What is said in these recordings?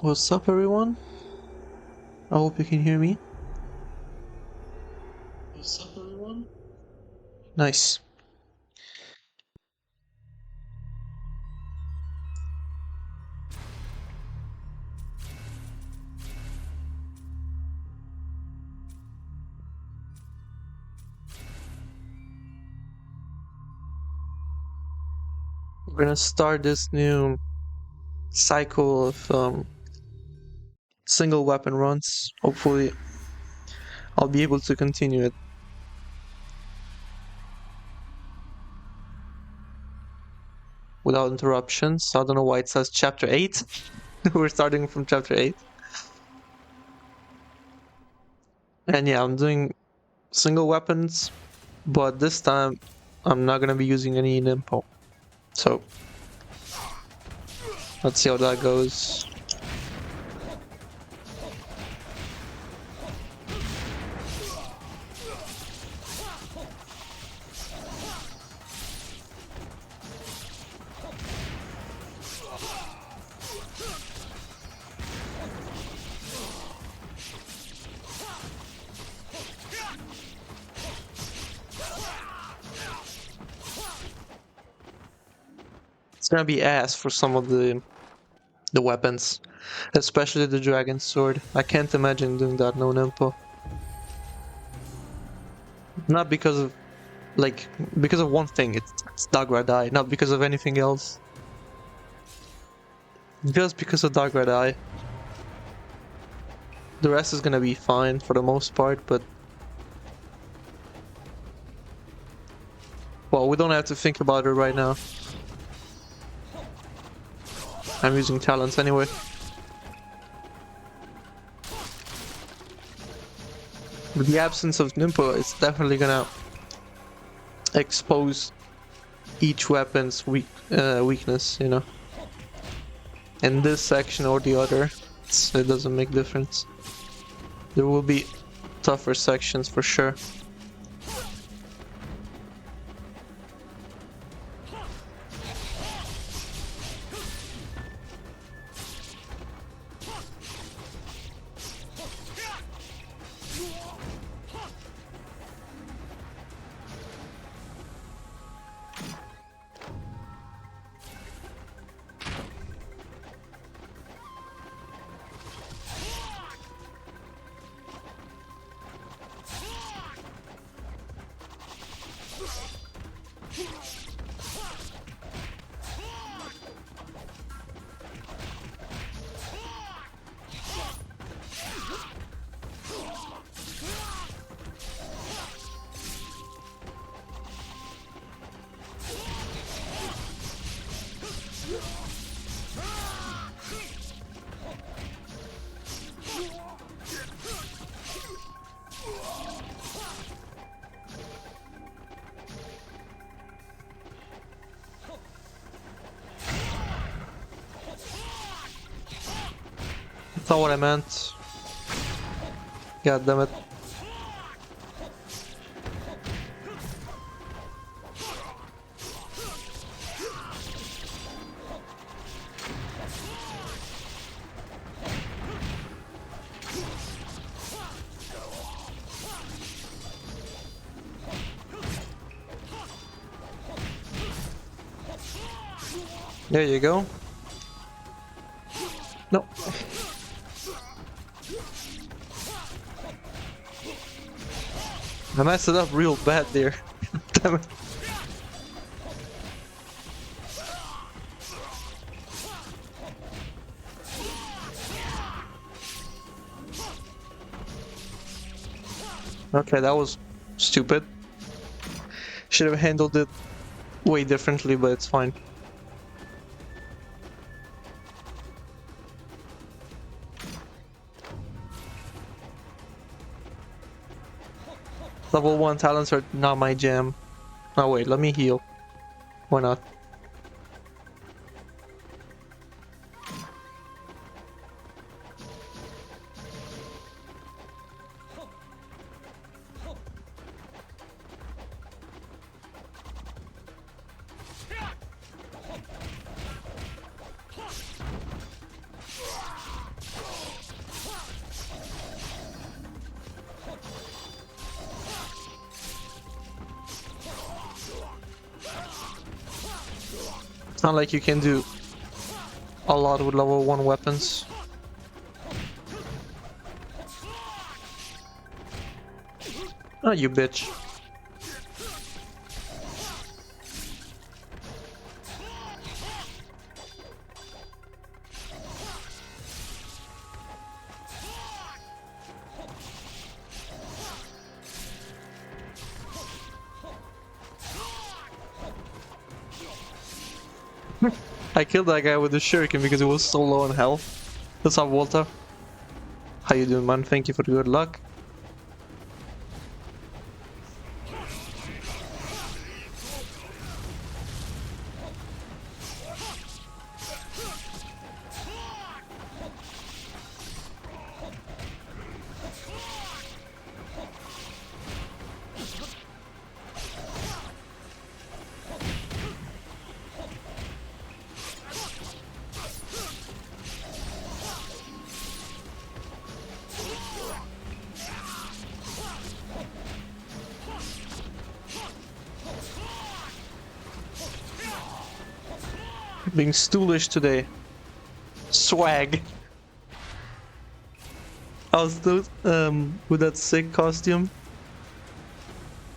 What's up, everyone? I hope you can hear me. What's up, everyone? Nice. We're gonna start this new cycle of single weapon runs. Hopefully, I'll be able to continue it without interruptions. I don't know why it says chapter 8. We're starting from chapter 8. And yeah, I'm doing single weapons, but this time I'm not gonna be using any Ninpo. So, let's see how that goes. It's gonna be ass for some of the weapons, especially the dragon sword. I can't imagine doing that no Ninpo. Not because of like because of one thing, it's Dark Red Eye, not because of anything else. Just because of Dark Red Eye. The rest is gonna be fine for the most part, but well, we don't have to think about it right now. I'm using Talons anyway. With the absence of Ninpo, it's definitely gonna expose each weapon's weakness, you know. In this section or the other, it doesn't make difference. There will be tougher sections for sure. That's not what I meant. God damn it. There you go. No. I messed it up real bad there. Damn it. Okay, that was stupid. Should have handled it way differently, but it's fine. Level 1 talents are not my jam. Oh wait, let me heal. Why not? It's not like you can do a lot with level 1 weapons. Oh, you bitch. I killed that guy with the shuriken because he was so low in health. What's up, Walter? How you doing, man? Thank you for the good luck. Being stoolish today. Swag. I was still with that sick costume.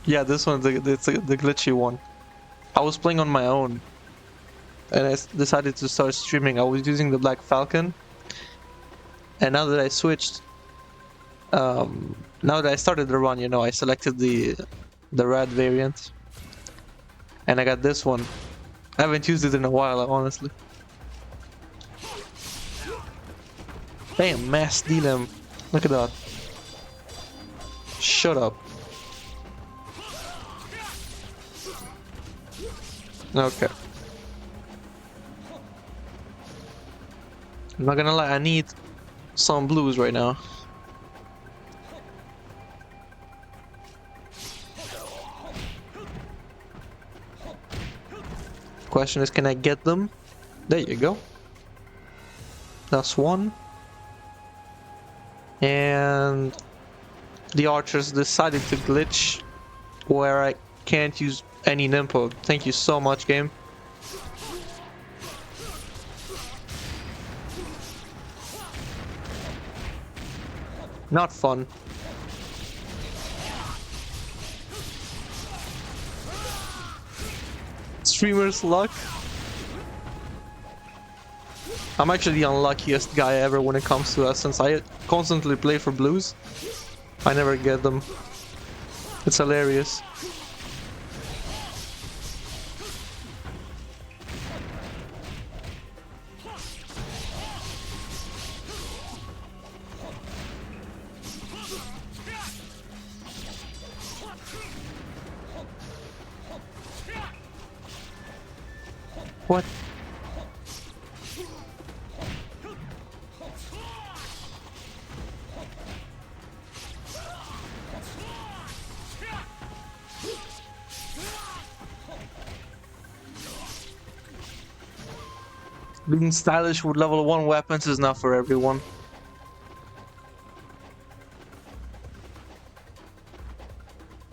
Yeah, this one, the glitchy one. I was playing on my own, and I decided to start streaming. I was using the Black Falcon, and now that I switched, now that I started the run, you know, I selected the red variant, and I got this one. I haven't used it in a while, honestly. Damn, mass deal him. Look at that. Shut up. Okay. I'm not gonna lie, I need some blues right now. Question is, can I get them? There you go. That's one. And the archers decided to glitch where I can't use any Ninpo. Thank you so much, game. Not fun. Streamer's luck. I'm actually the unluckiest guy ever when it comes to that, since I constantly play for blues. I never get them. It's hilarious. What? Being stylish with level 1 weapons is not for everyone.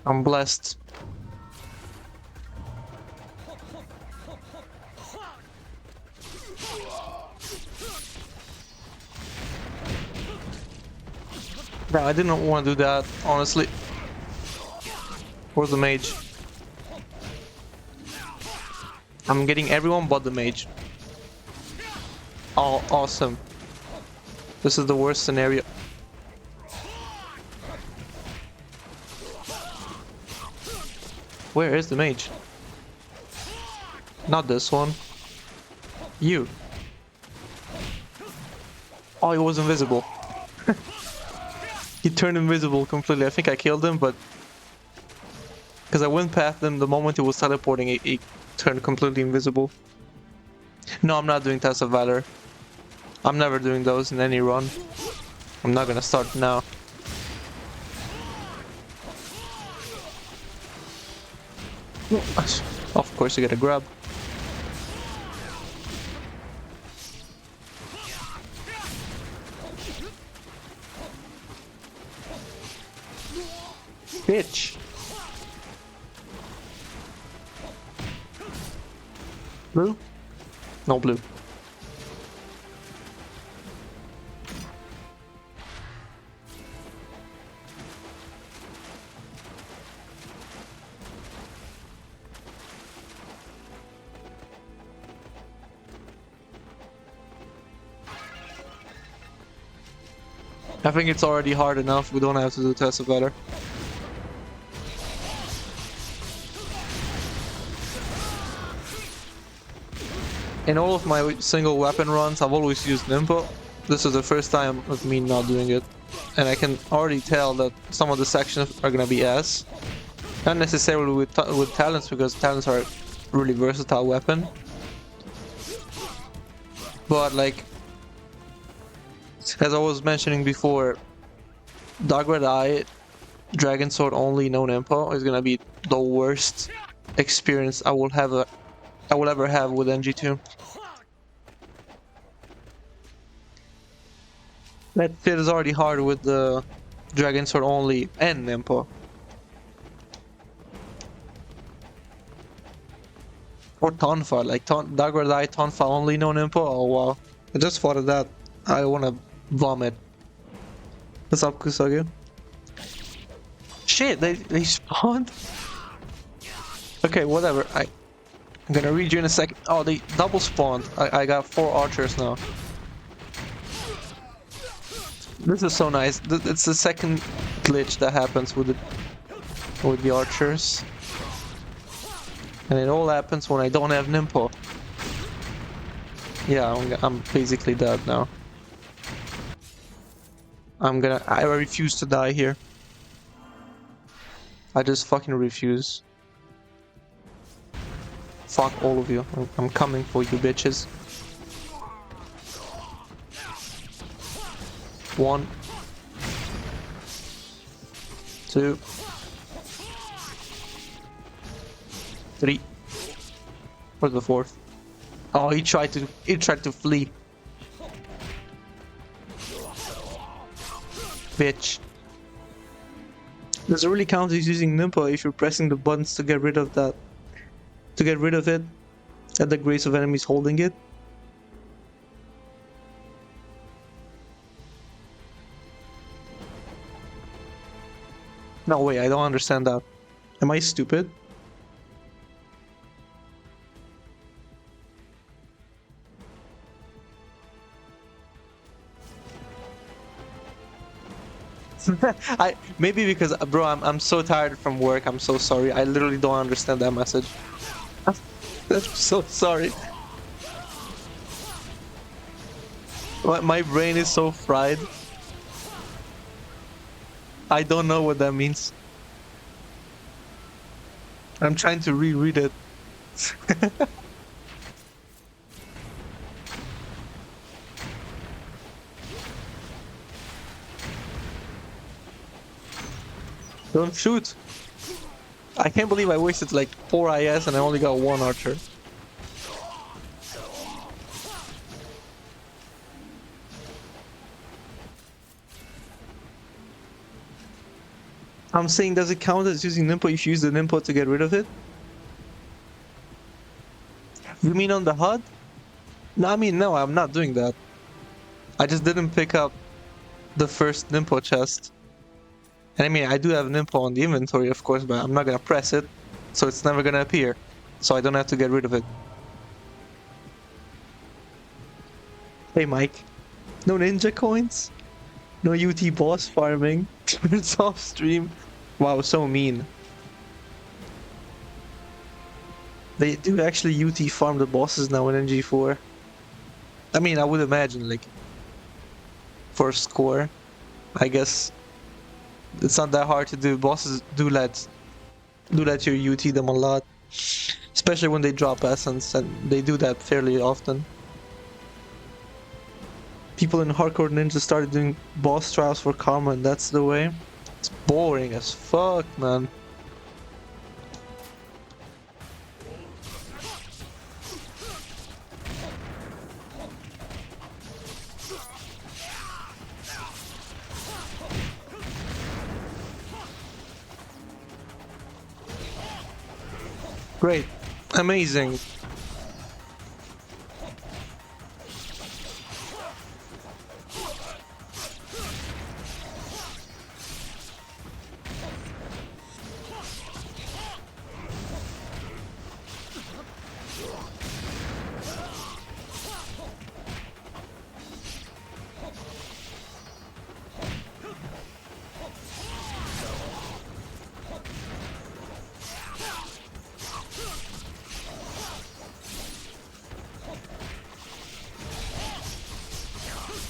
I'm blessed. No, I didn't want to do that, honestly. Where's the mage? I'm getting everyone but the mage. Oh, awesome. This is the worst scenario. Where is the mage? Not this one. You. Oh, he was invisible. He turned invisible completely. I think I killed him, but because I went past him the moment he was teleporting, he turned completely invisible. No, I'm not doing Test of Valor. I'm never doing those in any run. I'm not gonna start now. Of course you get a grab. Bitch. Blue? No blue. I think it's already hard enough. We don't have to do Tessa better. In all of my single weapon runs, I've always used Ninpo. This is the first time of me not doing it. And I can already tell that some of the sections are gonna be ass. Not necessarily with Talons, because Talons are a really versatile weapon. But like, as I was mentioning before, Dark Red Eye, Dragon Sword only, no Ninpo is gonna be the worst experience I will ever have with NG2. That shit is already hard with the Dragon Sword only and Ninpo. Or Tonfa, like Dark Red Eye, Tonfa only, no Ninpo. Oh wow. I just thought of that. I wanna vomit. What's up, Kusage? Shit, they spawned? Okay, whatever. I'm gonna read you in a second. Oh, they double spawned. I got 4 archers now. This is so nice. It's the second glitch that happens with the archers. And it all happens when I don't have Ninpo. Yeah, I'm basically dead now. I refuse to die here. I just fucking refuse. Fuck all of you. I'm coming for you, bitches. 1, 2, 3. Where's the 4th? Oh, he tried to flee. Bitch. Does it really count as using Ninpo if you're pressing the buttons to get rid of that? To get rid of it at the grace of enemies holding it? No way, I don't understand that. Am I stupid? Maybe because bro, I'm so tired from work. I'm so sorry. I literally don't understand that message. I'm so sorry. My brain is so fried. I don't know what that means. I'm trying to reread it. Don't shoot! I can't believe I wasted like 4 IS and I only got 1 archer. I'm saying, does it count as using Ninpo if you use the Ninpo to get rid of it? You mean on the HUD? No, I mean, no, I'm not doing that. I just didn't pick up the first Ninpo chest. And I mean, I do have Ninpo on the inventory, of course, but I'm not gonna press it, so it's never gonna appear. So I don't have to get rid of it. Hey, Mike. No ninja coins? No UT boss farming? It's off stream. Wow, so mean. They do actually UT farm the bosses now in NG4. I mean, I would imagine, like, for score, I guess it's not that hard to do. Bosses do let you UT them a lot, especially when they drop essence, and they do that fairly often. People in Hardcore Ninja started doing boss trials for karma, and that's the way. It's boring as fuck, man. Great. Amazing.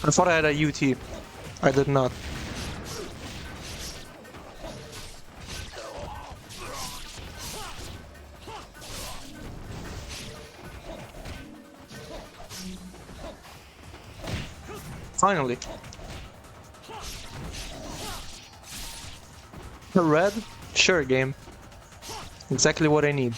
I thought I had a UT. I did not. Finally. A red? Sure, game. Exactly what I need.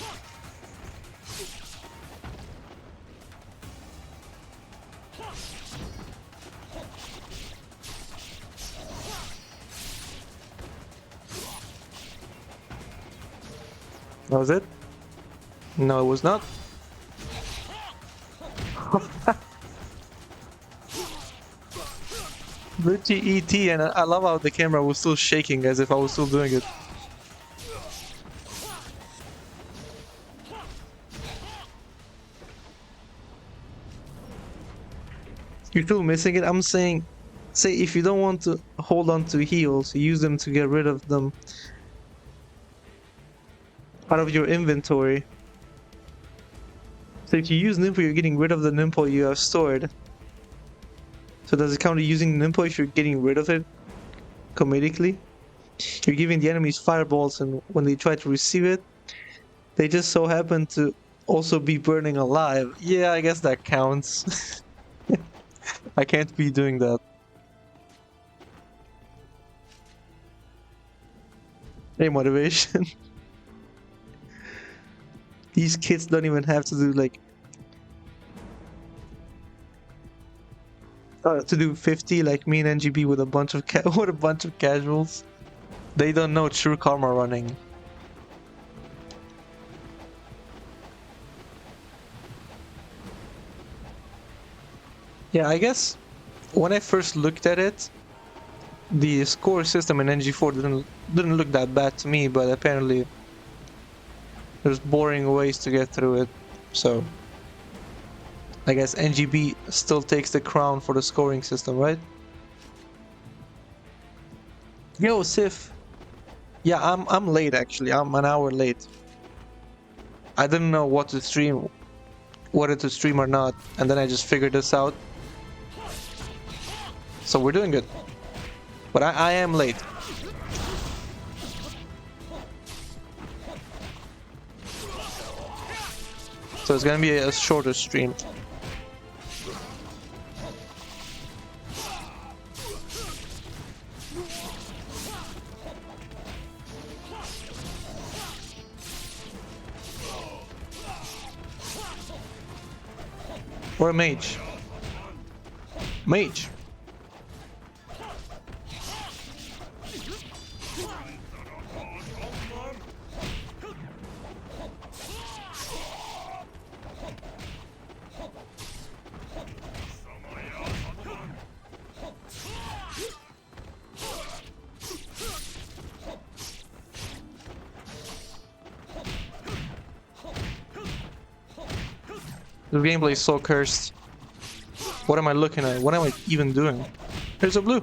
That was it? No, it was not. Richie ET, and I love how the camera was still shaking as if I was still doing it. You're still missing it? I'm saying, say if you don't want to hold on to heals, use them to get rid of them out of your inventory. So if you use Ninpo, you're getting rid of the Ninpo you have stored. So does it count as using Ninpo if you're getting rid of it comedically? You're giving the enemies fireballs, and when they try to receive it, they just so happen to also be burning alive. Yeah, I guess that counts. I can't be doing that. Hey, motivation. These kids don't even have to do like to do 50 like me and NGB with a bunch of with a bunch of casuals. They don't know true karma running. Yeah, I guess when I first looked at it, the score system in NG4 didn't look that bad to me, but apparently there's boring ways to get through it. So I guess NGB still takes the crown for the scoring system, right? Yo, Sif. Yeah, I'm late actually. I'm an hour late. I didn't know what to stream, whether to stream or not, and then I just figured this out. So we're doing good. But I am late. So it's gonna be a shorter stream. Or a mage. Mage. The gameplay is so cursed. What am I looking at? What am I even doing? There's a blue.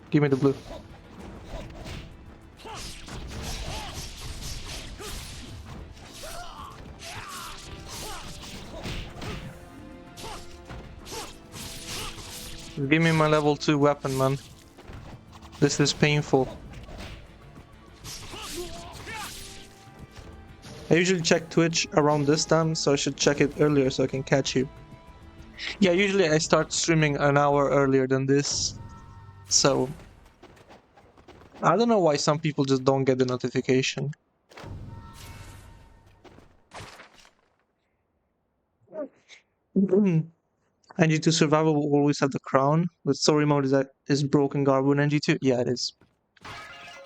Give me the blue. Give me my level 2 weapon, man. This is painful. I usually check Twitch around this time, so I should check it earlier so I can catch you. Yeah, usually I start streaming an hour earlier than this, so I don't know why some people just don't get the notification. NG2 Survival will always have the crown, but story mode is broken garbo in NG2. Yeah, it is.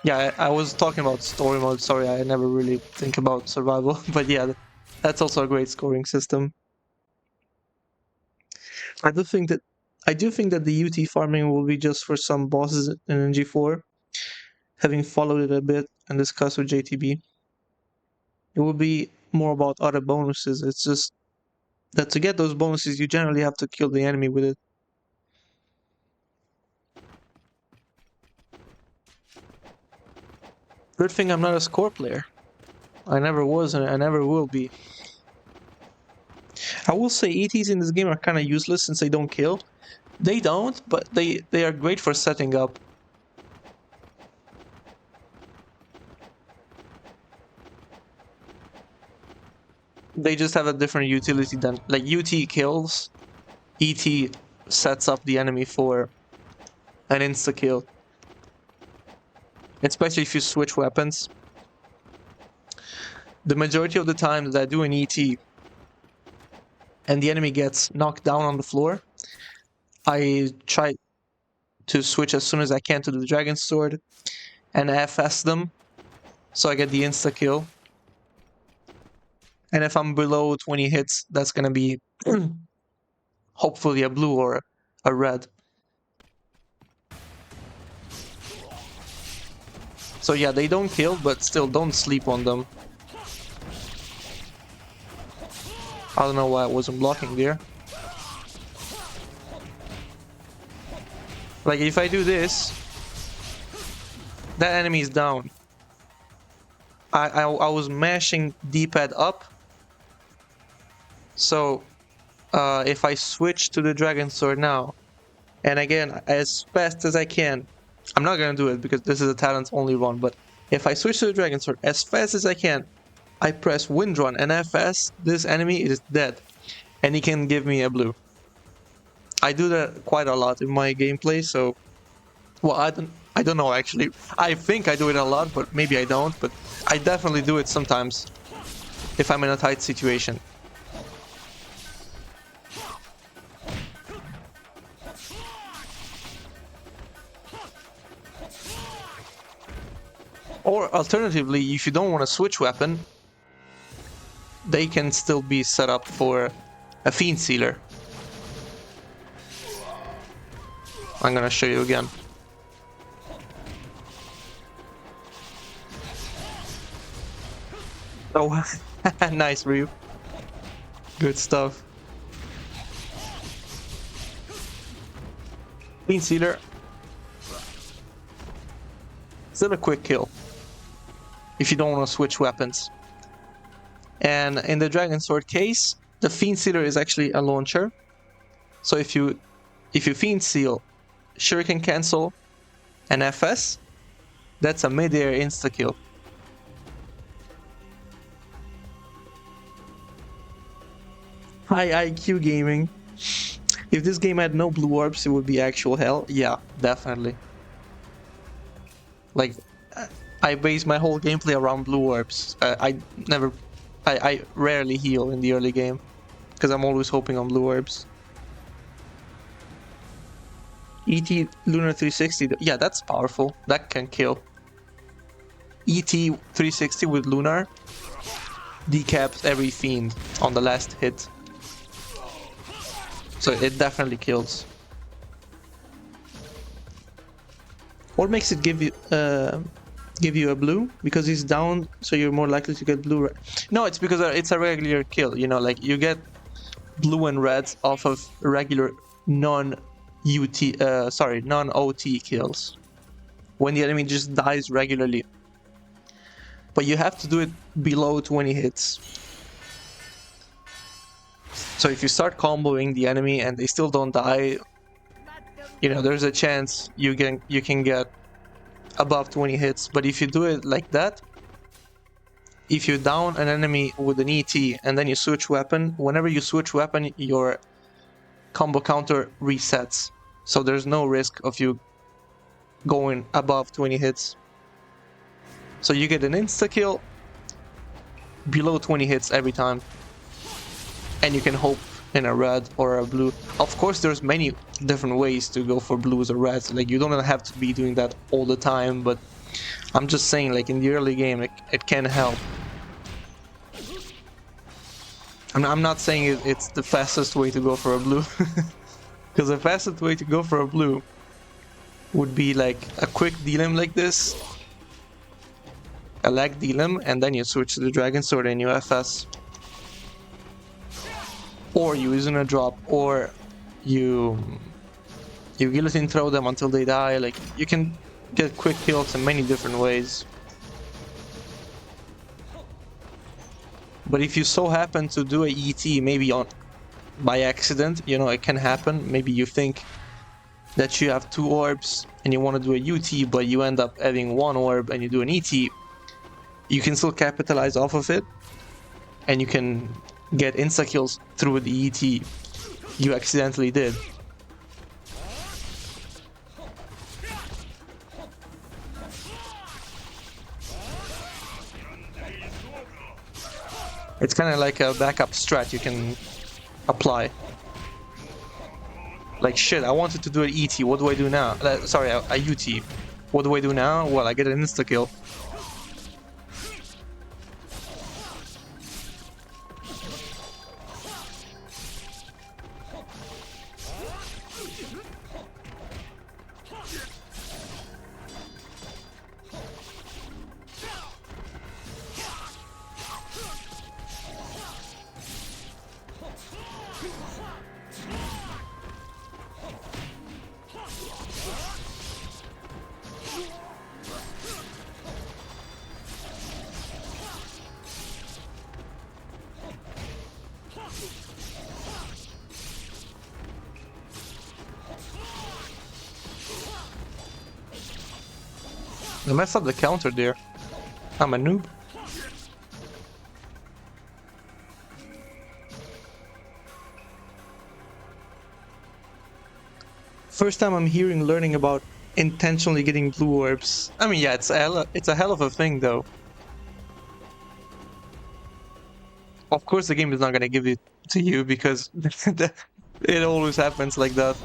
Yeah, I was talking about story mode. Sorry, I never really think about survival, but yeah, that's also a great scoring system. I do think that the UT farming will be just for some bosses in NG4. Having followed it a bit and discussed with JTB, it will be more about other bonuses. It's just that to get those bonuses, you generally have to kill the enemy with it. Good thing I'm not a score player. I never was and I never will be. I will say ETs in this game are kind of useless since they don't kill, They don't, but they are great for setting up. They just have a different utility than like UT kills, ET sets up the enemy for an insta kill. Especially if you switch weapons. The majority of the time that I do an ET and the enemy gets knocked down on the floor, I try to switch as soon as I can to the Dragon Sword and FS them so I get the insta kill. And if I'm below 20 hits, that's gonna be hopefully a blue or a red. So yeah, they don't kill, but still don't sleep on them. I don't know why I wasn't blocking there. Like if I do this, that enemy is down. I was mashing D-pad up. So if I switch to the Dragon Sword now, and again, as fast as I can, I'm not gonna do it because this is a Talons only run, but if I switch to the Dragon Sword as fast as I can, I press Wind Run and FS, this enemy is dead. And he can give me a blue. I do that quite a lot in my gameplay, so... Well, I don't know actually. I think I do it a lot, but maybe I don't, but I definitely do it sometimes if I'm in a tight situation. Or alternatively, if you don't want to switch weapon, they can still be set up for a Fiend Sealer. I'm gonna show you again. Oh, nice, Ryu. Good stuff. Fiend Sealer. Still a quick kill if you don't want to switch weapons. And in the Dragon Sword case, the Fiend Sealer is actually a launcher. So if you Fiend Seal, Shuriken Cancel, and FS, that's a mid-air insta-kill. High IQ gaming. If this game had no blue orbs, it would be actual hell. Yeah, definitely. Like, I base my whole gameplay around blue orbs. I rarely heal in the early game because I'm always hoping on blue orbs. ET Lunar 360, yeah, that's powerful. That can kill. ET 360 with Lunar decaps every fiend on the last hit. So it definitely kills. What makes it give you a blue? Because he's down, so you're more likely to get blue. No, it's because it's a regular kill. You know, like you get blue and reds off of regular non-OT kills when the enemy just dies regularly. But you have to do it below 20 hits. So if you start comboing the enemy and they still don't die, you know, there's a chance you can get above 20 hits. But if you do it like that, if you down an enemy with an ET and then you switch weapon, whenever you switch weapon, your combo counter resets. So there's no risk of you going above 20 hits. So you get an insta-kill below 20 hits every time. And you can hope in a red or a blue. Of course, there's many different ways to go for blues or reds. Like, you don't have to be doing that all the time, but I'm just saying, like, in the early game, it can help. I'm not saying it's the fastest way to go for a blue. Because the fastest way to go for a blue would be like a quick D-limb like this, a lag D-limb, and then you switch to the Dragon Sword and you FS. Or you use in a drop, or you guillotine throw them until they die. Like, you can get quick kills in many different ways. But if you so happen to do a ET maybe by accident, you know, it can happen. Maybe you think that you have 2 orbs and you want to do a UT, but you end up having 1 orb and you do an ET, you can still capitalize off of it, and you can get insta-kills through the ET you accidentally did. It's kind of like a backup strat you can apply. Like, shit, I wanted to do an ET, what do I do now? Sorry, a UT. What do I do now? Well, I get an insta-kill. I messed up the counter there. I'm a noob. First time I'm learning about intentionally getting blue orbs. I mean, yeah, it's a hell of a thing, though. Of course, the game is not gonna give it to you because it always happens like that.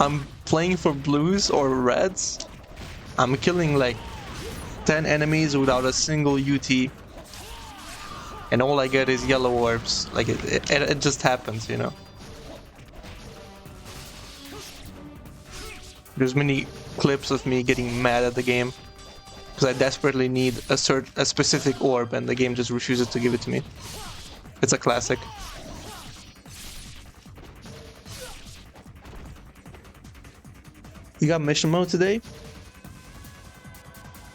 I'm playing for blues or reds. I'm killing like 10 enemies without a single UT, and all I get is yellow orbs. Like it just happens, you know. There's many clips of me getting mad at the game because I desperately need a specific orb, and the game just refuses to give it to me. It's a classic. You got mission mode today?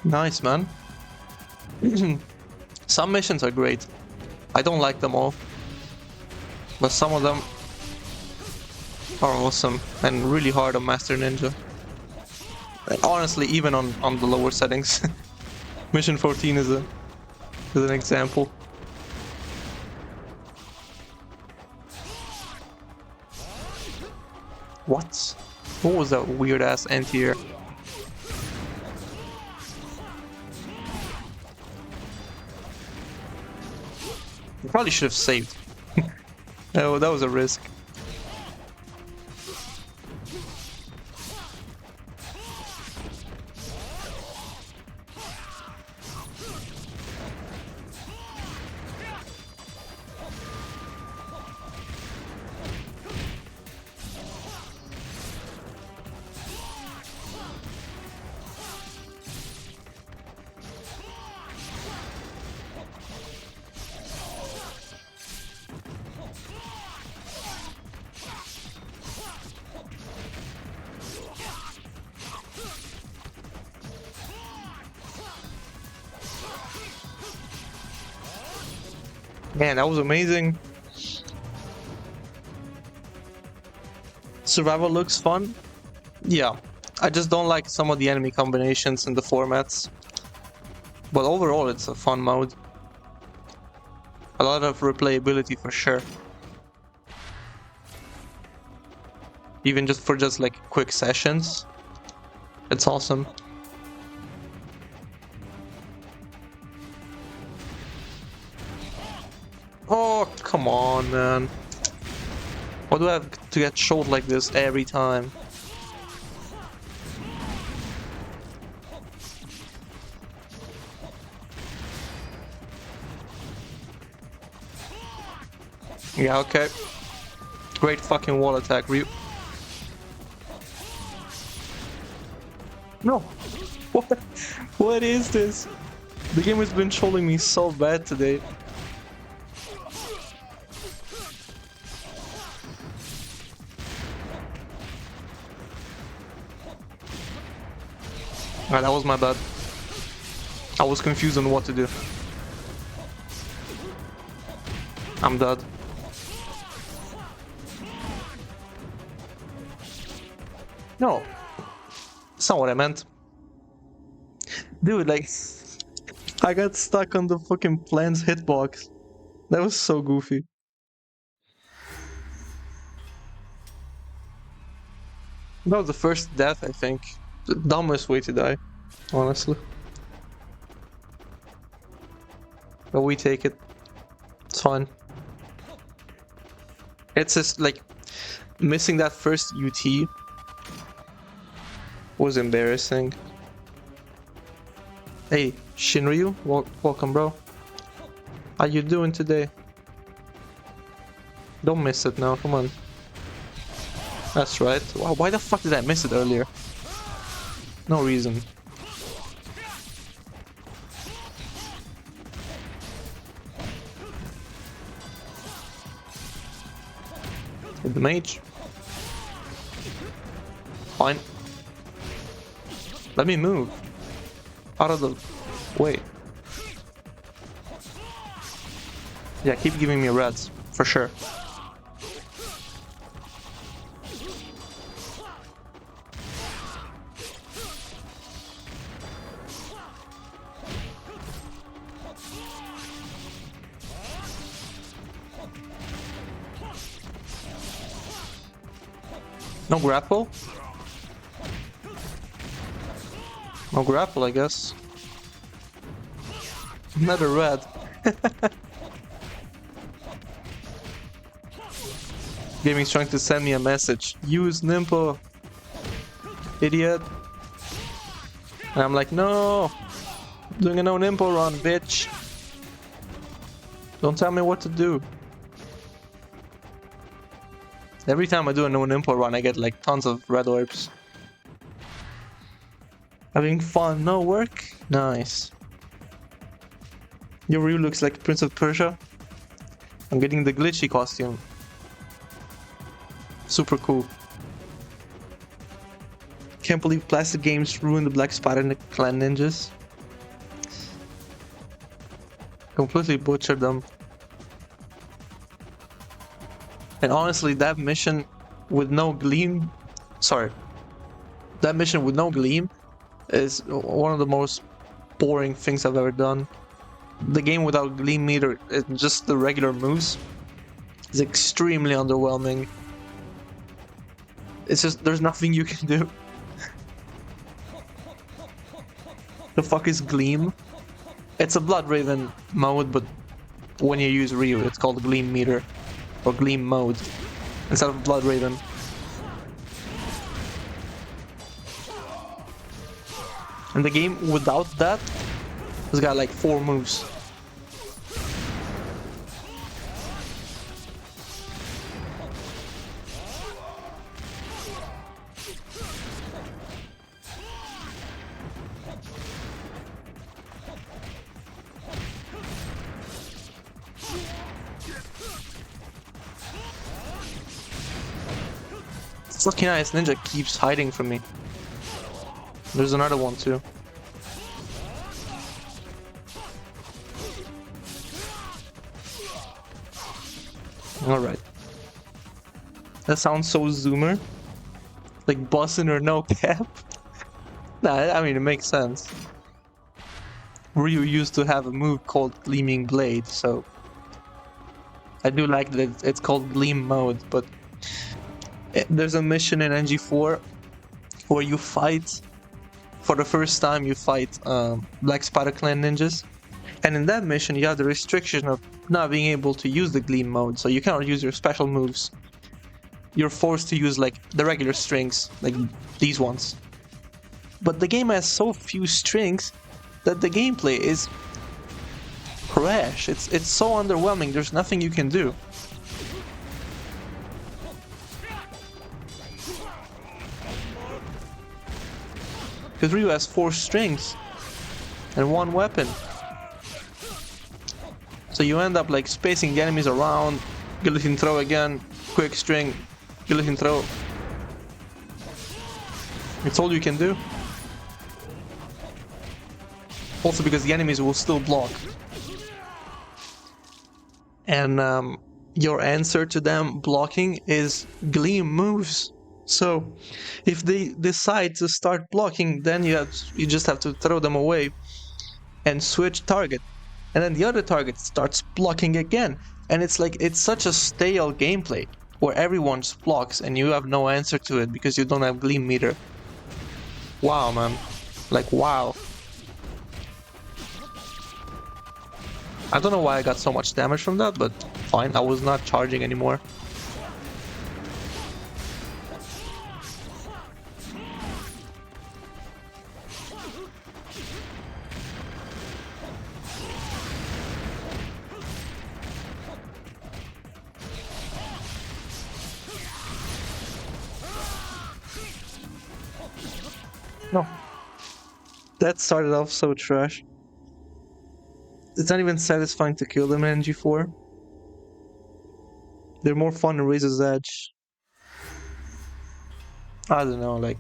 Nice, man. Some missions are great. I don't like them all, but some of them are awesome and really hard on Master Ninja. And honestly, even on the lower settings. Mission 14 is an example. What? What was that weird ass anti-air? You probably should have saved. Oh, that was a risk. Man, that was amazing. Survival looks fun. Yeah, I just don't like some of the enemy combinations and the formats. But overall, it's a fun mode. A lot of replayability for sure. Even just for like quick sessions. It's awesome. Oh, come on, man. Why do I have to get shot like this every time? Yeah, okay. Great fucking wall attack, Ryu. No! What? What is this? The game has been trolling me so bad today. Alright, that was my bad. I was confused on what to do. I'm dead. No, that's not what I meant. Dude, like, I got stuck on the fucking plant's hitbox. That was so goofy. That was the first death, I think. The dumbest way to die, honestly. But we take it. It's fine. It's just like missing that first UT was embarrassing. Hey, Shinryu, welcome, bro. How you doing today? Don't miss it now, come on. That's right. Wow, why the fuck did I miss it earlier? No reason. Hit the mage. Fine. Let me move. Out of the way. Yeah, keep giving me reds, for sure. No grapple? No grapple, I guess. Another red. Gaming's trying to send me a message. Use Ninpo. Idiot. And I'm like, no! Doing a no Ninpo run, bitch. Don't tell me what to do. Every time I do a no Ninpo run, I get like tons of red orbs. Having fun, no work? Nice. Your Ryu looks like Prince of Persia. I'm getting the glitchy costume. Super cool. Can't believe plastic games ruined the Black Spider Clan ninjas. Completely butchered them. And honestly, that mission with no gleam... Sorry. That mission with no gleam is one of the most boring things I've ever done. The game without gleam meter, just the regular moves, is extremely underwhelming. It's just, there's nothing you can do. The fuck is Gleam? It's a Blood Raven mode, but when you use Ryu, it's called Gleam Meter. Or Gleam Mode. Instead of Blood Raven. And the game without that has got like 4 moves. Fucking nice, Ninja keeps hiding from me. There's another one too. Alright. That sounds so zoomer. Like bussin' or no cap. Nah, I mean it makes sense. Ryu used to have a move called Gleaming Blade, so I do like that it's called Gleam Mode, but there's a mission in NG4 where you fight, for the first time you fight Black Spider Clan ninjas, and in that mission you have the restriction of not being able to use the Gleam mode, so you cannot use your special moves. You're forced to use like the regular strings, like these ones. But the game has so few strings that the gameplay is trash. It's so underwhelming, there's nothing you can do. Because Ryu has 4 strings and 1 weapon. So you end up like spacing the enemies around, guillotine throw again, quick string, guillotine throw. It's all you can do. Also because the enemies will still block. And your answer to them blocking is Gleam moves. So, if they decide to start blocking, then you just have to throw them away and switch target. And then the other target starts blocking again. And it's like, it's such a stale gameplay where everyone just blocks and you have no answer to it because you don't have Gleam Meter. Wow, man. Like, wow. I don't know why I got so much damage from that, but fine, I was not charging anymore. No. That started off so trash. It's not even satisfying to kill them in G4. They're more fun in Razor's Edge. I don't know, like...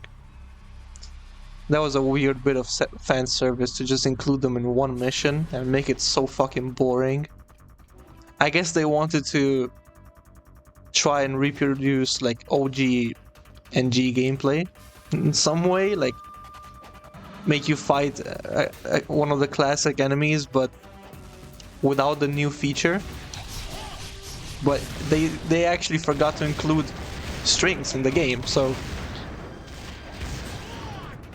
That was a weird bit of fan service to just include them in one mission and make it so fucking boring. I guess they wanted to try and reproduce like OG NG gameplay in some way, like make you fight one of the classic enemies but without the new feature. But they actually forgot to include strings in the game, so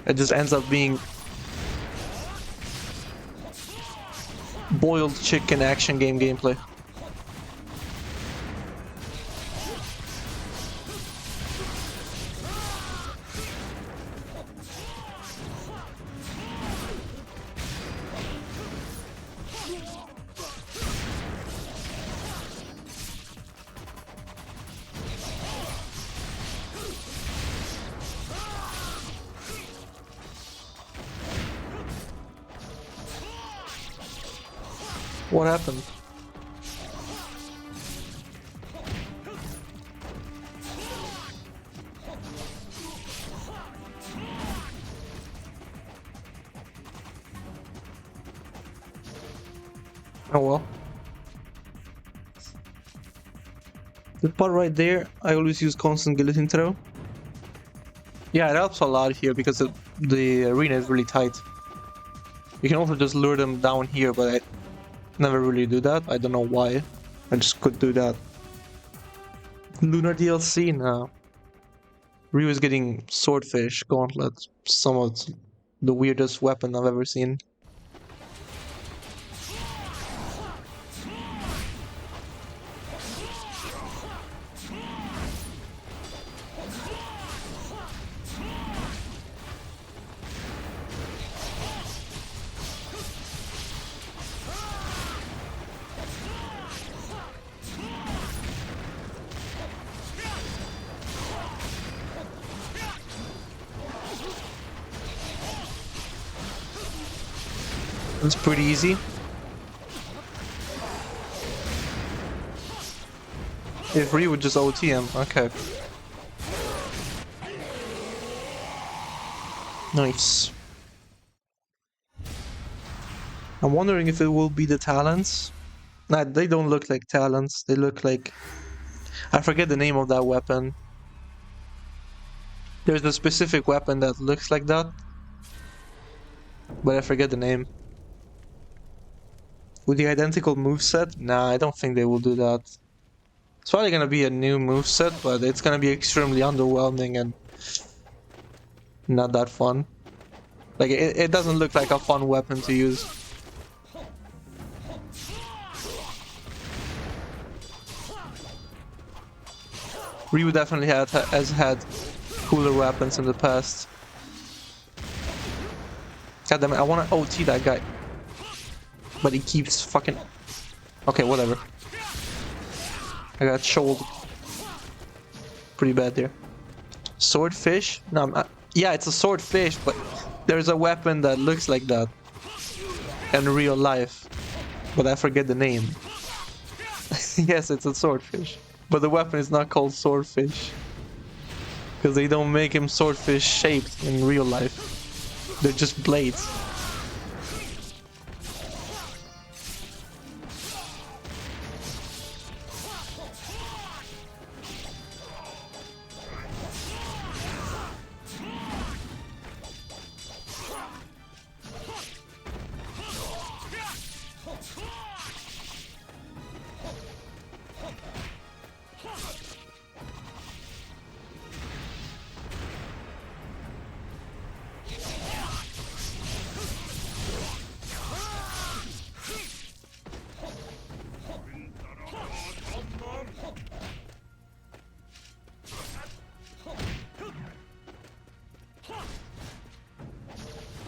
it just ends up being boiled chicken action game gameplay. What happened? Oh well. The part right there, I always use constant guillotine throw. Yeah, it helps a lot here because the arena is really tight. You can also just lure them down here, but I never really do that. I don't know why. I just could do that. Lunar DLC now. Ryu is getting Swordfish Gauntlet. Some of the weirdest weapon I've ever seen. It's pretty easy. If Ryu would just OT him, okay. Nice. I'm wondering if it will be the Talons. Nah, they don't look like Talons. They look like... I forget the name of that weapon. There's a specific weapon that looks like that, but I forget the name. With the identical moveset? Nah, I don't think they will do that. It's probably gonna be a new moveset, but it's gonna be extremely underwhelming and not that fun. Like, it doesn't look like a fun weapon to use. Ryu definitely has had cooler weapons in the past. God damn it, I wanna OT that guy. But he keeps fucking... Okay, whatever. I got shouldered pretty bad there. Swordfish? No, yeah, it's a swordfish, but there's a weapon that looks like that in real life, but I forget the name. Yes, it's a swordfish, but the weapon is not called swordfish because they don't make him swordfish shaped in real life. They're just blades.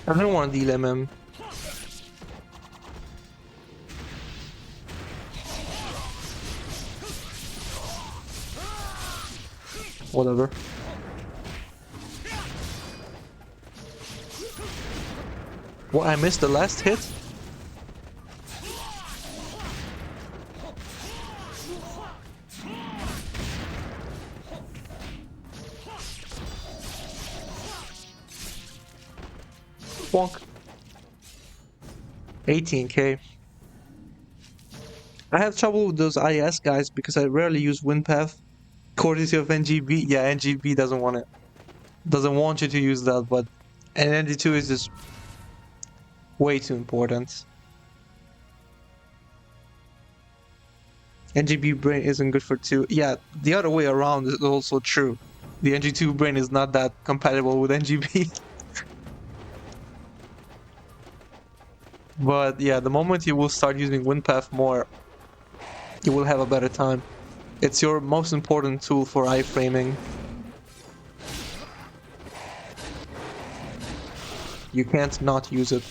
I don't want to delam him. Whatever. What, I missed the last hit? Bonk. 18k. I have trouble with those IS guys because I rarely use wind path. Courtesy of NGB. Yeah, NGB doesn't want it. Doesn't want you to use that, but and ND2 is just way too important. NGB brain isn't good for 2. Yeah, the other way around is also true. The NG2 brain is not that compatible with NGB. But yeah, the moment you will start using WindPath more, you will have a better time. It's your most important tool for iframing. You can't not use it.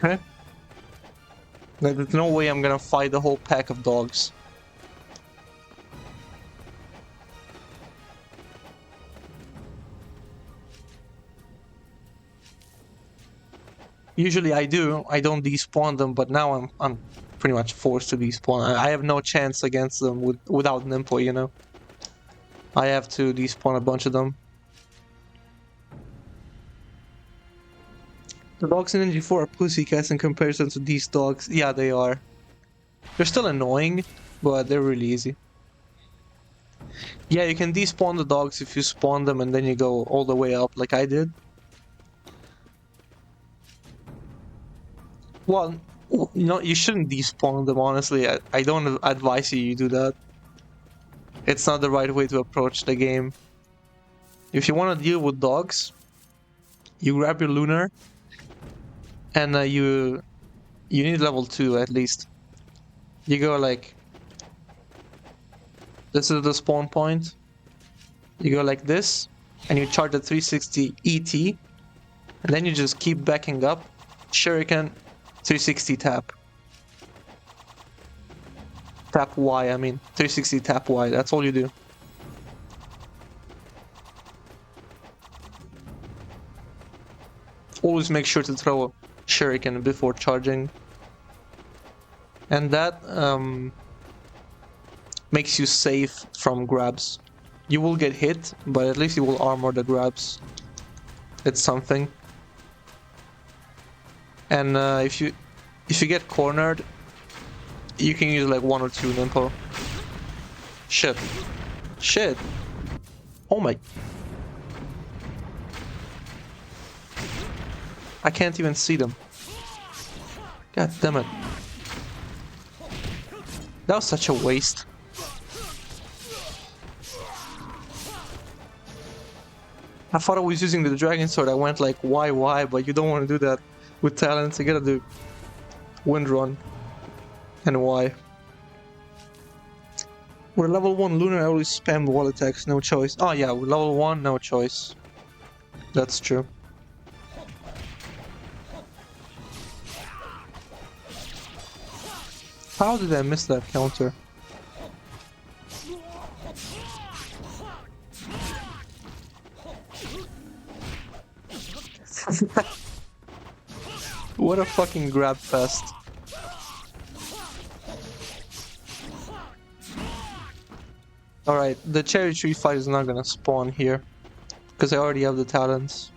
Okay. There's no way I'm gonna fight the whole pack of dogs. Usually I do. I don't despawn them, but now I'm pretty much forced to despawn. I have no chance against them without Ninpo, you know. I have to despawn a bunch of them. The dogs in NG4 are pussycats in comparison to these dogs. Yeah, they are. They're still annoying, but they're really easy. Yeah, you can despawn the dogs if you spawn them and then you go all the way up like I did. Well, you shouldn't despawn them, honestly. I don't advise you do that. It's not the right way to approach the game. If you want to deal with dogs, you grab your Lunar, and you need level 2 at least. You go like... This is the spawn point. You go like this, and you charge the 360 ET, and then you just keep backing up. Shuriken, 360 tap. Tap Y, I mean. 360 tap Y, that's all you do. Always make sure to throw a Shuriken before charging. And that makes you safe from grabs. You will get hit, but at least you will armor the grabs. It's something. And if you get cornered, you can use like 1 or 2 Ninpo. Shit. Shit. Oh my. I can't even see them. God damn it. That was such a waste. I thought I was using the Dragon Sword. I went like, why? But you don't want to do that with Talons. You gotta do Wind Run and Y. With level 1 Lunar, I always spam wall attacks, no choice. Oh yeah, with level 1, no choice. That's true. How did I miss that counter? What a fucking grab fest. Alright, the cherry tree fight is not gonna spawn here. Because I already have the Talons.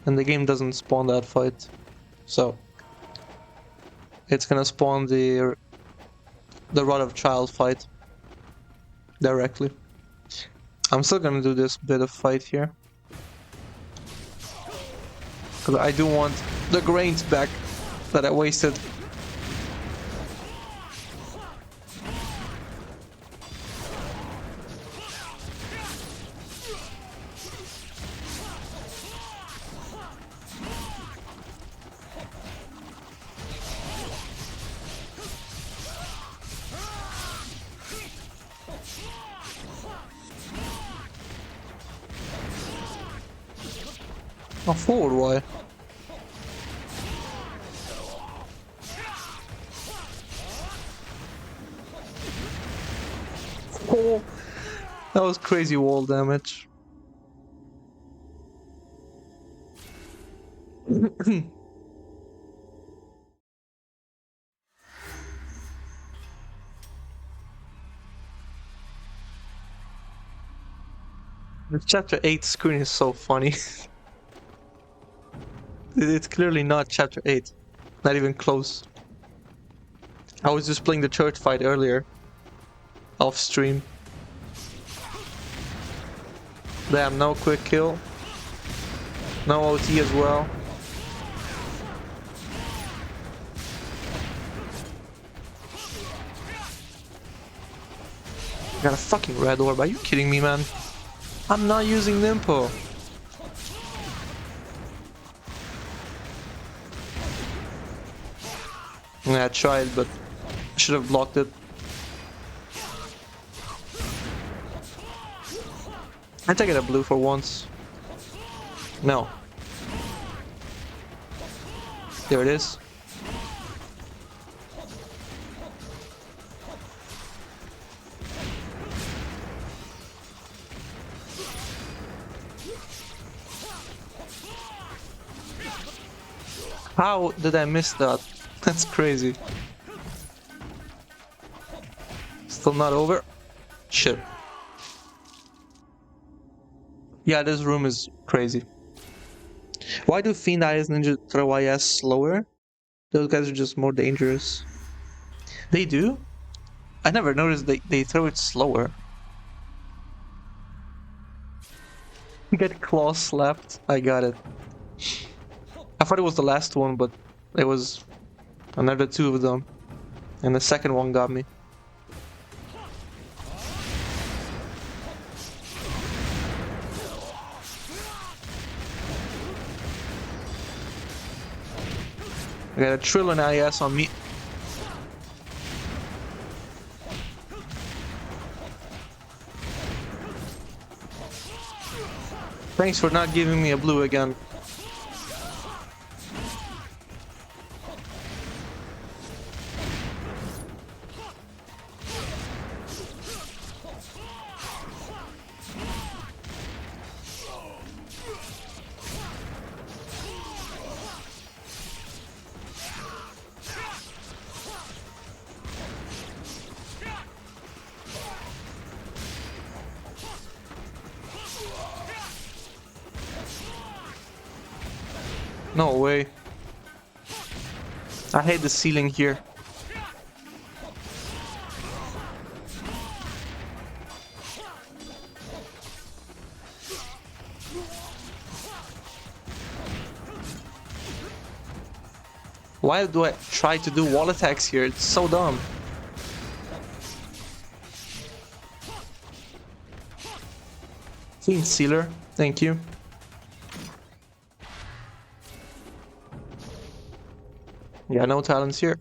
And the game doesn't spawn that fight. So it's gonna spawn the Rod of Child fight directly. I'm still gonna do this bit of fight here. Because I do want the grains back that I wasted. Oh, forward, why? Oh, that was crazy wall damage. The chapter 8 screen is so funny. It's clearly not chapter 8. Not even close. I was just playing the church fight earlier. Off stream. Damn, no quick kill. No OT as well. Got a fucking red orb. Are you kidding me, man? I'm not using Ninpo. Yeah, I tried, but I should have blocked it. I take it a blue for once. No. There it is. How did I miss that? That's crazy. Still not over? Shit. Yeah, this room is crazy. Why do Fiend IS Ninja throw IS slower? Those guys are just more dangerous. They do? I never noticed they throw it slower. Get claw slapped. I got it. I thought it was the last one, but it was another two of them. And the second one got me. I got a trillion IS on me. Thanks for not giving me a blue again. No way. I hate the ceiling here. Why do I try to do wall attacks here? It's so dumb. Fiend Sealer, thank you. Yeah, no Talons here.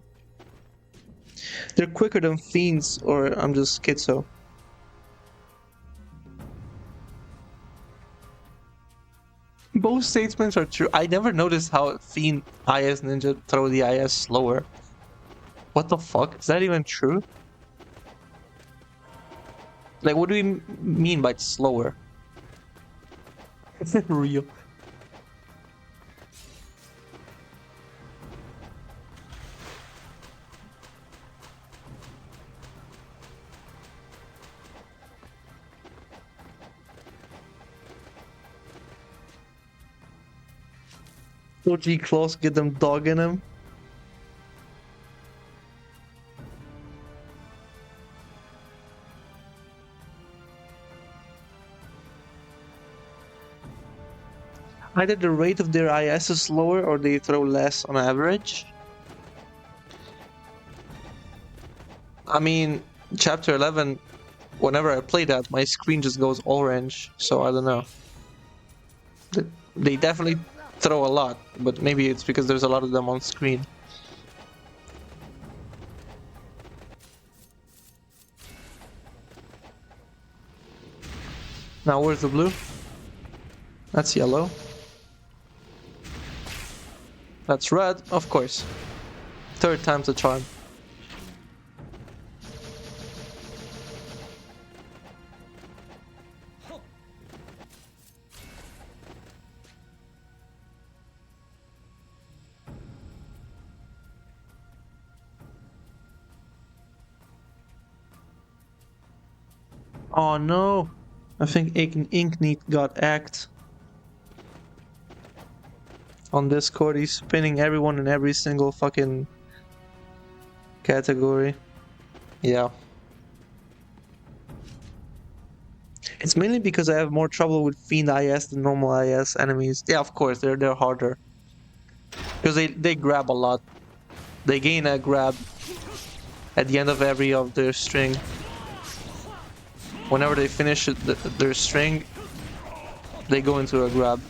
They're quicker than Fiends, or I'm just schizo. Both statements are true. I never noticed how Fiend IS Ninja throw the IS slower. What the fuck? Is that even true? Like, what do we mean by slower? Is it real? OG claws get them dogging him. Either the rate of their IS is lower or they throw less on average. I mean, chapter 11, whenever I play that, my screen just goes orange, so I don't know. They definitely throw a lot, but maybe it's because there's a lot of them on screen. Now where's the blue? That's yellow. That's red, of course. Third time's a charm. Oh no! I think Inkneat got hacked. On Discord, he's spinning everyone in every single fucking category. Yeah. It's mainly because I have more trouble with Fiend IS than normal IS enemies. Yeah, of course, they're harder. Because they grab a lot. They gain a grab at the end of every of their string. Whenever they finish their string, they go into a grab.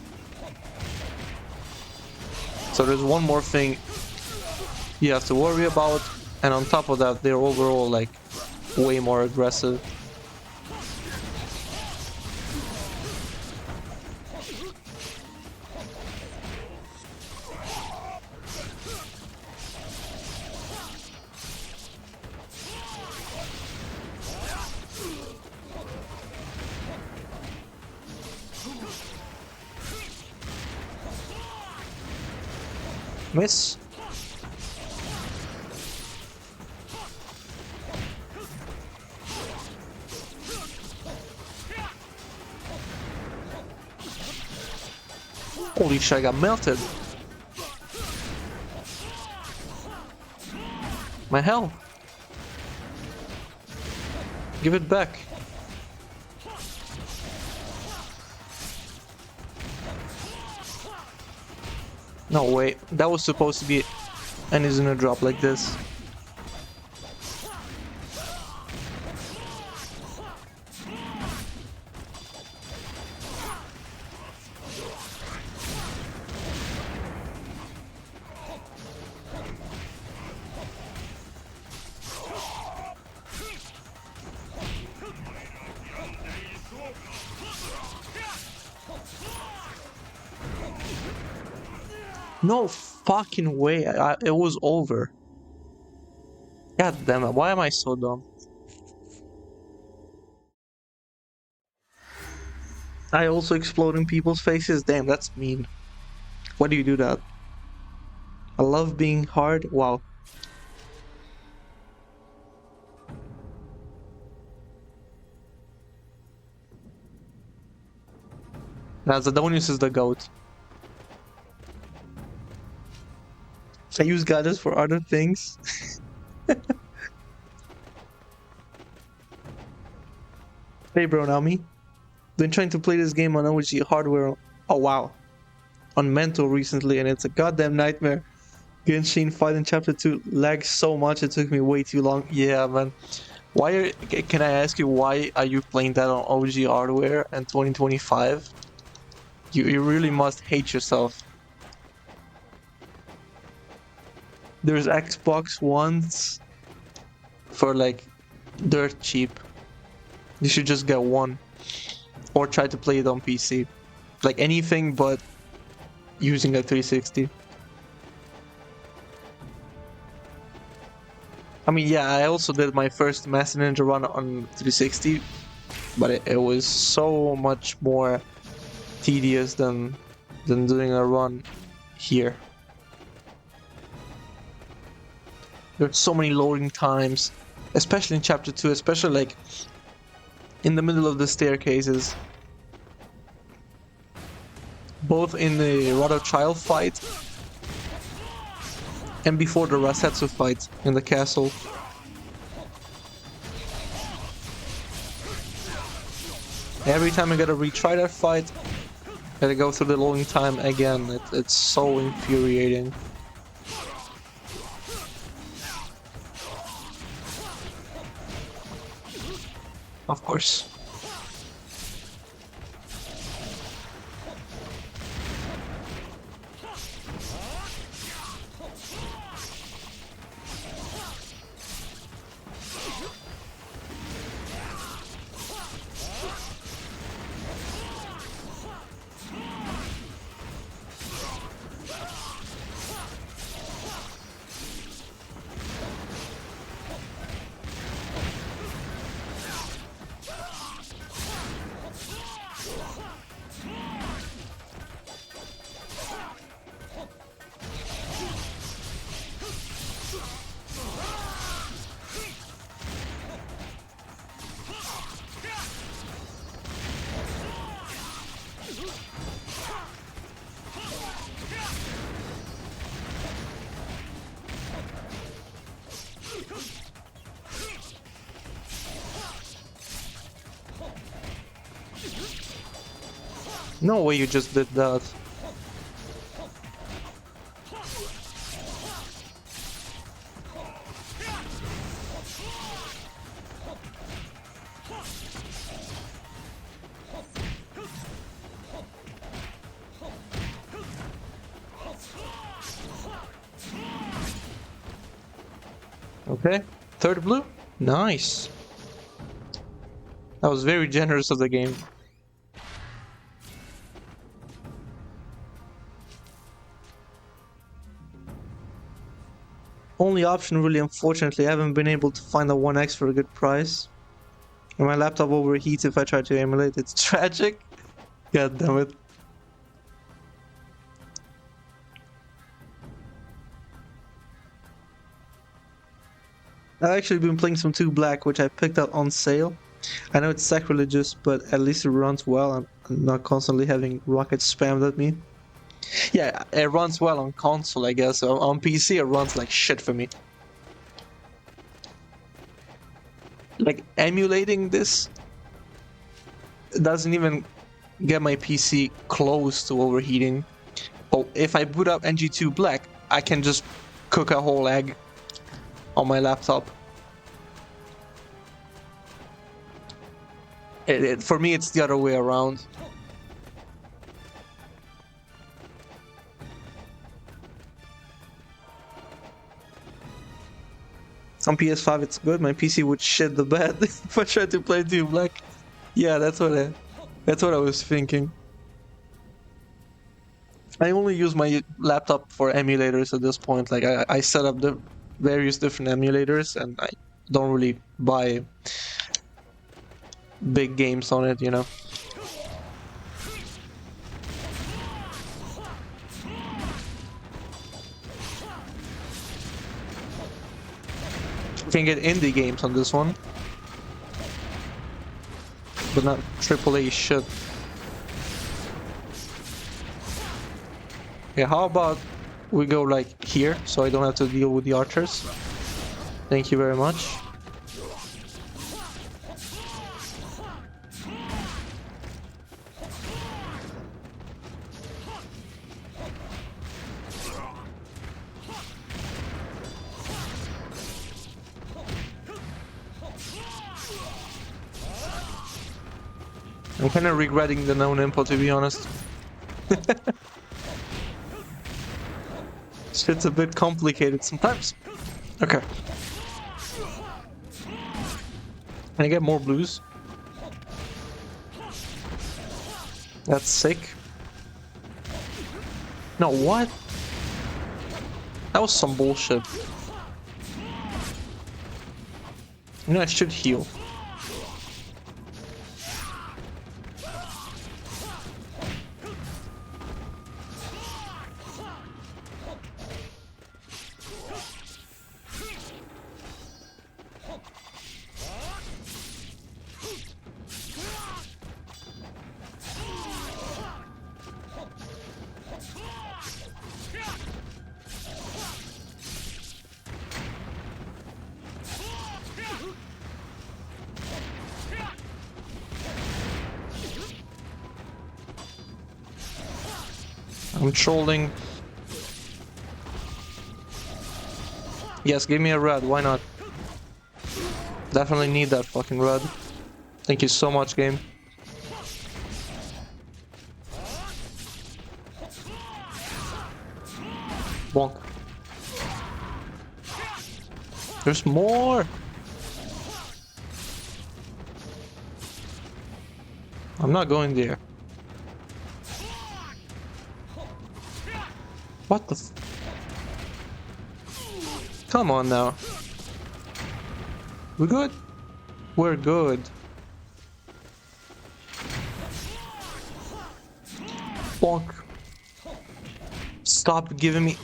So there's one more thing you have to worry about, and on top of that, they're overall like way more aggressive. Miss. Holy shit, I got melted. My hell. Give it back. No way, that was supposed to be and is gonna drop like this. No fucking way, it was over. God damn it, why am I so dumb? I also explode in people's faces? Damn, that's mean. Why do you do that? I love being hard? Wow. Now Zadonius is the goat. I use goddess for other things. Hey bro, Nami. Been trying to play this game on OG hardware. Oh wow. On mental recently, and it's a goddamn nightmare. Genshin Fight in Chapter 2 lags so much it took me way too long. Yeah, man. Can I ask you, why are you playing that on OG hardware in 2025? You really must hate yourself. There's Xbox Ones for like dirt cheap. You should just get one. Or try to play it on PC. Like anything but using a 360. I mean, yeah, I also did my first Master Ninja run on 360, but it was so much more tedious than doing a run here. There's so many loading times, especially in Chapter 2, especially like in the middle of the staircases. both in the Rado Child fight and before the Rasetsu fight in the castle. Every time I gotta retry that fight, gotta go through the loading time again. It's so infuriating. Of course. No way you just did that. Okay, third blue. Nice. That was very generous of the game. Only option, really, unfortunately, I haven't been able to find a 1x for a good price. And my laptop overheats if I try to emulate. It's tragic. God damn it. I've actually been playing some 2 Black, which I picked up on sale. I know it's sacrilegious, but at least it runs well. I'm not constantly having rockets spammed at me. Yeah, it runs well on console, I guess. On PC, it runs like shit for me. Like, emulating this doesn't even get my PC close to overheating. Oh, if I boot up NG2 Black, I can just cook a whole egg on my laptop. For me, it's the other way around. On PS5 it's good. My PC would shit the bed if I tried to play 2 Black. Yeah, that's what I was thinking. I only use my laptop for emulators at this point. Like I set up the various different emulators and I don't really buy big games on it, you know. You can get indie games on this one, but not AAA shit. Yeah, how about we go like here, so I don't have to deal with the archers? Thank you very much. I'm kind of regretting the no Ninpo, to be honest. Shit's a bit complicated sometimes. Okay. Can I get more blues? That's sick. No, what? That was some bullshit. You know, I should heal. I'm trolling. Yes, give me a red, why not? Definitely need that fucking red. Thank you so much, game. Bonk. There's more! I'm not going there. What the f- Come on now. We good? We're good. Bonk. Stop giving me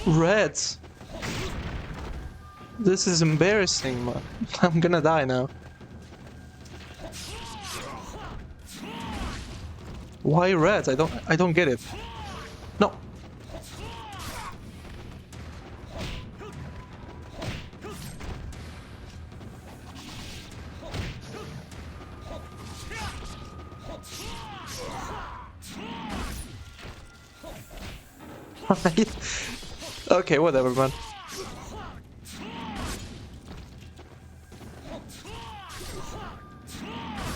reds. This is embarrassing, man. I'm gonna die now. Why reds? I don't get it. No. Okay, whatever, man.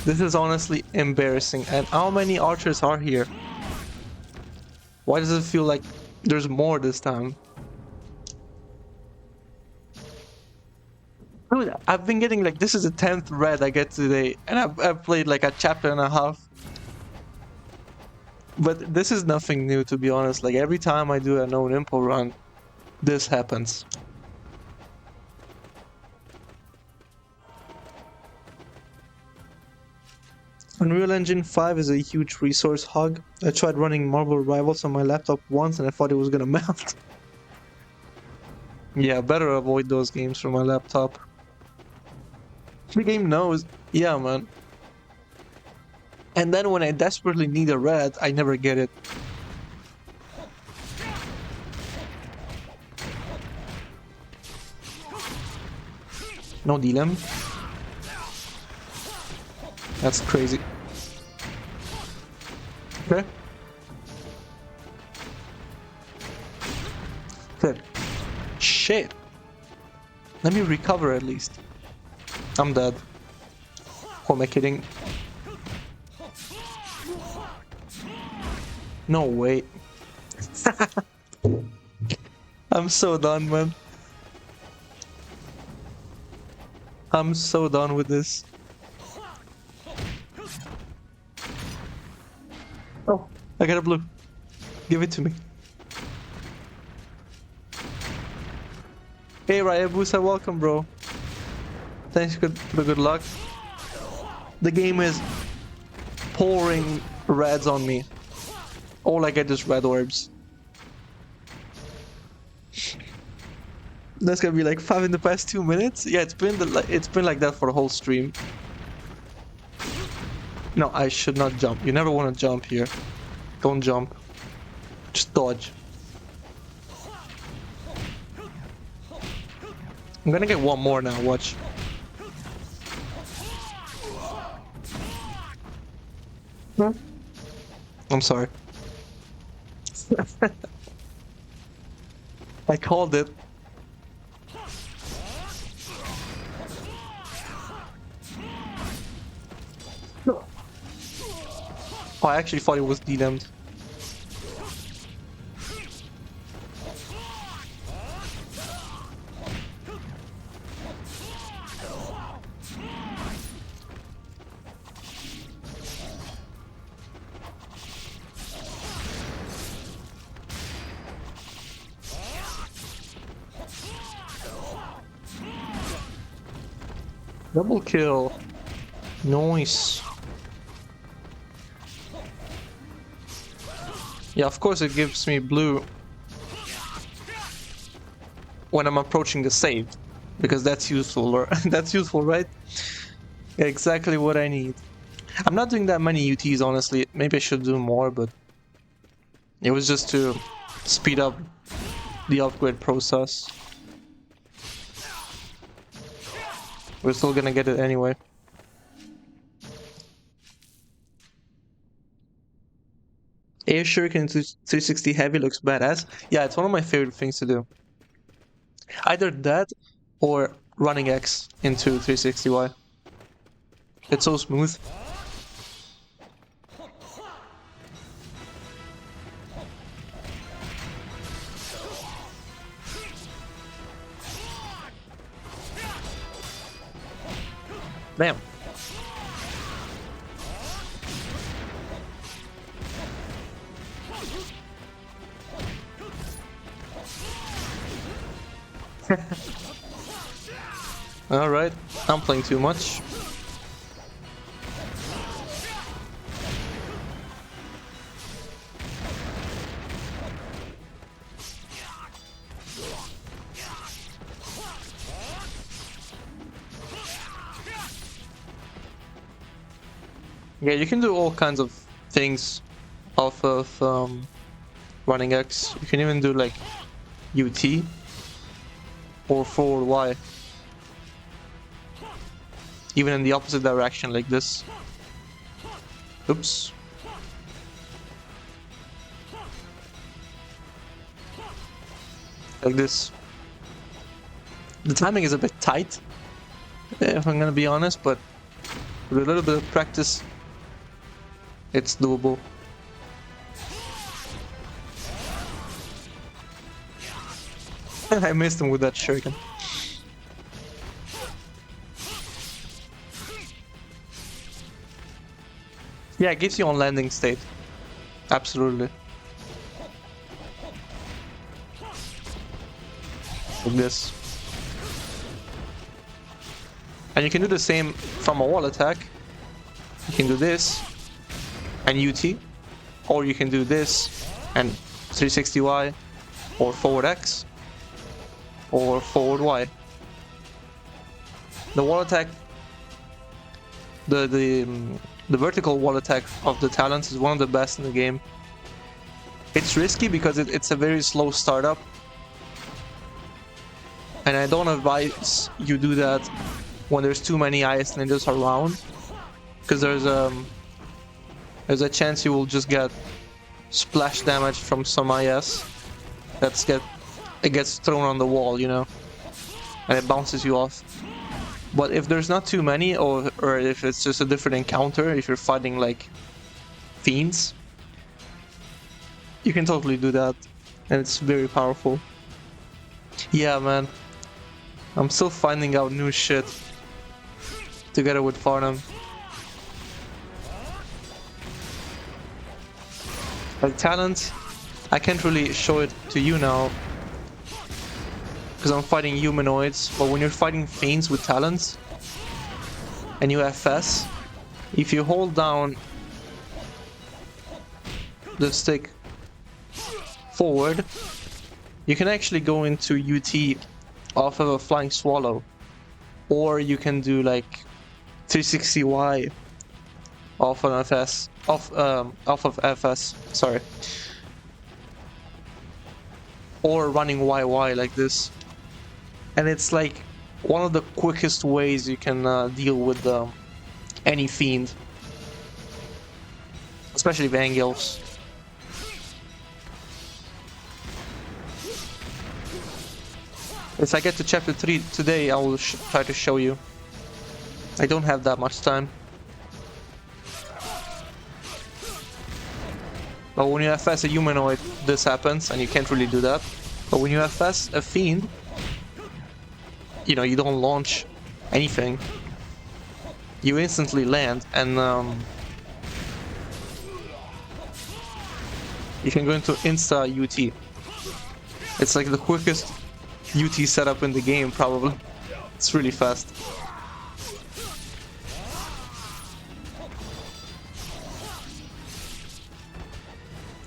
This is honestly embarrassing. And how many archers are here? Why does it feel like there's more this time? Dude, I've been getting like, this is the 10th red I get today, and I've played like a chapter and a half. But this is nothing new, to be honest. Like every time I do a no Ninpo run, this happens. Unreal Engine 5 is a huge resource hog. I tried running Marvel Rivals on my laptop once and I thought it was gonna melt. Yeah, better avoid those games from my laptop. The game knows. Yeah, man. And then when I desperately need a red, I never get it. No dilemma. That's crazy. Okay. Good. Shit. Let me recover at least. I'm dead. Who am I kidding? No way. I'm so done, man. I'm so done with this. Oh, I got a blue. Give it to me. Hey, Ryabusa, welcome, bro. Thanks for the good luck. The game is pouring reds on me. All I get is red orbs. That's gonna be like 5 in the past 2 minutes. Yeah, it's been like that for the whole stream. No, I should not jump. You never want to jump here. Don't jump. Just dodge. I'm gonna get one more now. Watch. Huh? I'm sorry. I called it. Oh, I actually thought it was DM'd. Double kill. Nice. Yeah, of course it gives me blue when I'm approaching the save, because that's useful, or that's useful, right? Exactly what I need. I'm not doing that many UTs, honestly. Maybe I should do more, but it was just to speed up the upgrade process. We're still gonna get it anyway. Air Shuriken into 360 heavy looks badass. Yeah, it's one of my favorite things to do. Either that or running X into 360Y. It's so smooth. Bam. Alright, I'm playing too much. Yeah, you can do all kinds of things off of running X. You can even do like UT or forward Y. Even in the opposite direction like this. Oops. Like this. The timing is a bit tight, if I'm gonna be honest, but with a little bit of practice, it's doable. I missed him with that shuriken. Yeah, it gives you on landing state. Absolutely. Like this. And you can do the same from a wall attack. You can do this and UT, or you can do this and 360Y, or forward X, or forward Y. The wall attack, the vertical wall attack of the Talons is one of the best in the game. It's risky because it's a very slow startup, and I don't advise you do that when there's too many IS ninjas around, because there's a chance you will just get splash damage from some IS it gets thrown on the wall, you know, and it bounces you off. But if there's not too many, or if it's just a different encounter, if you're fighting like fiends, you can totally do that, and it's very powerful. Yeah, man, I'm still finding out new shit together with Farnham. Like talent, I can't really show it to you now because I'm fighting humanoids, but when you're fighting fiends with talents and you FS, if you hold down the stick forward, you can actually go into UT off of a flying swallow, or you can do like 360Y off an FS, off of FS, sorry, or running YY like this. And it's like one of the quickest ways you can deal with any fiend, especially Vangelis. If I get to chapter 3 today, I will try to show you. I don't have that much time. But when you FS a humanoid, this happens, and you can't really do that. But when you FS a fiend, you know, you don't launch anything. You instantly land, and you can go into Insta UT. It's like the quickest UT setup in the game, probably. It's really fast.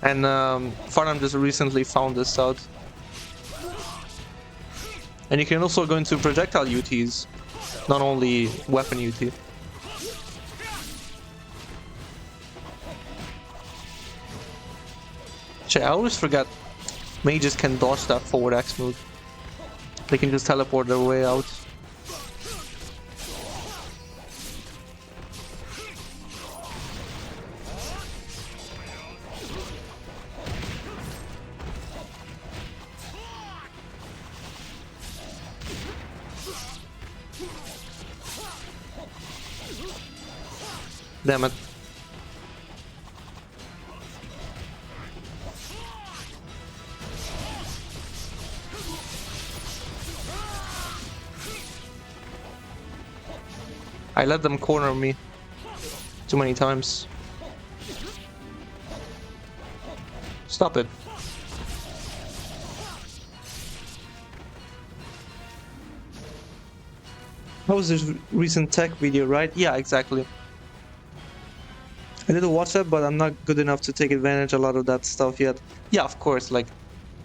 And Farnham just recently found this out. And you can also go into projectile UTs, not only weapon UT. Actually, I always forget mages can dodge that forward X move. They can just teleport their way out. Damn it. I let them corner me too many times. Stop it. That was this recent tech video, right? Yeah, exactly. I didn't watch that, but I'm not good enough to take advantage of a lot of that stuff yet. Yeah, of course, like,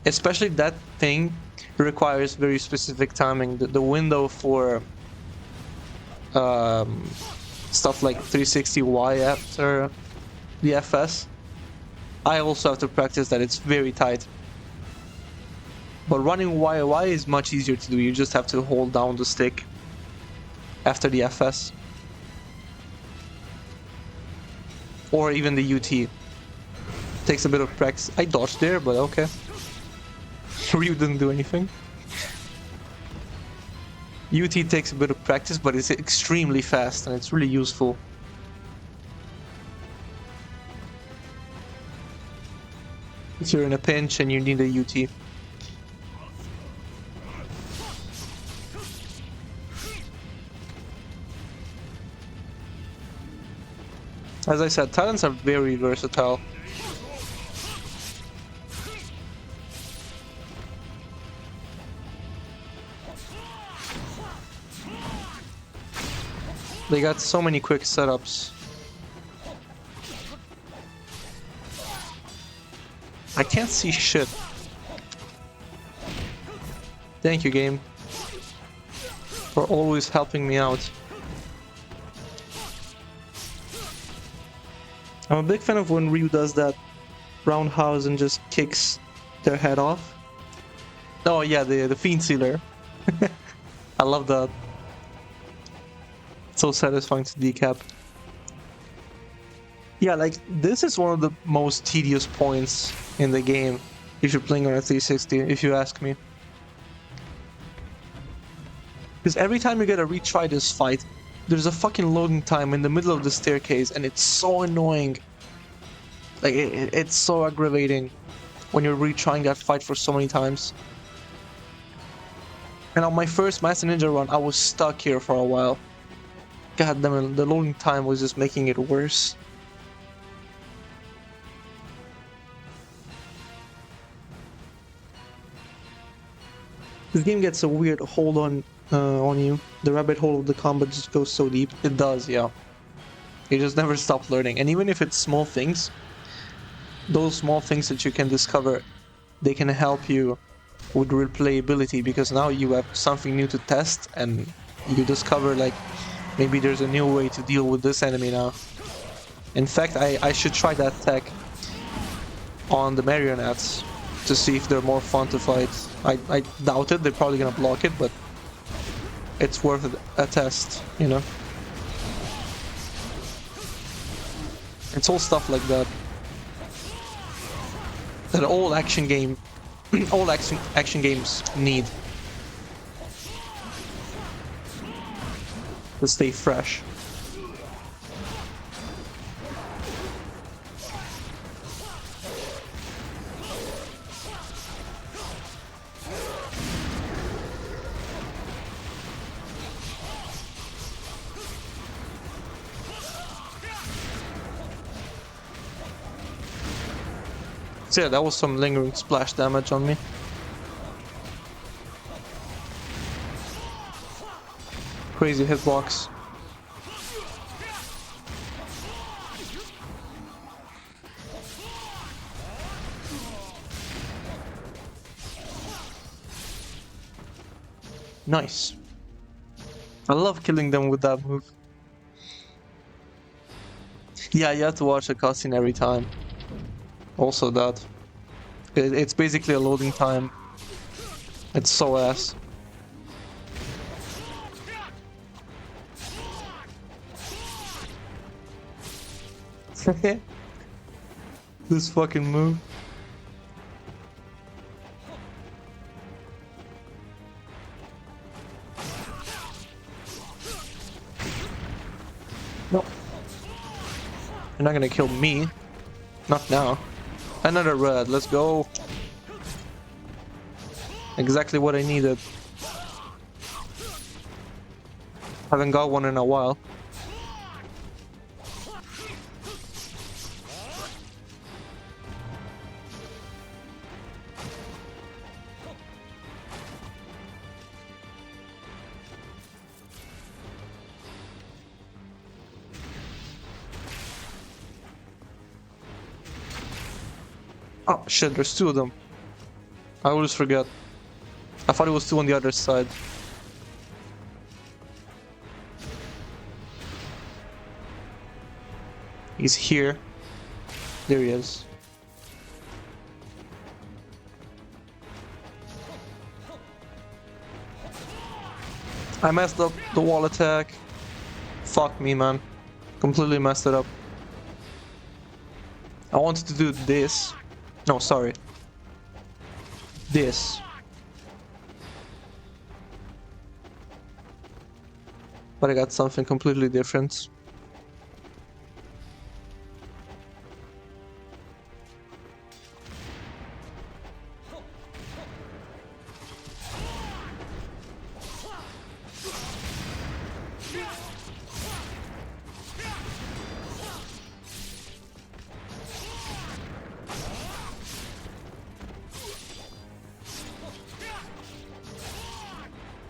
especially that thing requires very specific timing. The window for stuff like 360Y after the FS, I also have to practice that. It's very tight. But running YY is much easier to do. You just have to hold down the stick after the FS. Or even the UT. Takes a bit of practice. I dodged there, but okay. Ryu didn't do anything. UT takes a bit of practice, but it's extremely fast and it's really useful. If you're in a pinch and you need a UT. As I said, Talons are very versatile. They got so many quick setups. I can't see shit. Thank you, game, for always helping me out. I'm a big fan of when Ryu does that roundhouse and just kicks their head off. Oh yeah, the Fiend Sealer. I love that. It's so satisfying to decap. Yeah, like, this is one of the most tedious points in the game if you're playing on a 360, if you ask me. Because every time you gotta retry this fight, there's a fucking loading time in the middle of the staircase, and it's so annoying. Like, it's so aggravating when you're retrying that fight for so many times. And on my first Master Ninja run, I was stuck here for a while. God damn it, the loading time was just making it worse. This game gets a weird hold on you. The rabbit hole of the combat just goes so deep. It does, yeah. You just never stop learning. And even if it's small things, those small things that you can discover, they can help you with replayability, because now you have something new to test and you discover, like, maybe there's a new way to deal with this enemy now. In fact, I should try that tech on the marionettes to see if they're more fun to fight. I doubt it, they're probably gonna block it, but it's worth a test, you know? It's all stuff like that. That all action games need to stay fresh. So yeah, that was some lingering splash damage on me. Crazy hitbox. Nice. I love killing them with that move. Yeah, you have to watch the cutscene every time. Also that. It's basically a loading time. It's so ass. This fucking move. No. You're not gonna kill me. Not now. Another red, let's go. Exactly what I needed. Haven't got one in a while. Oh shit, there's two of them. I always forget. I thought it was two on the other side. He's here. There he is. I messed up the wall attack. Fuck me, man. Completely messed it up. I wanted to do this. No, sorry. This. But I got something completely different.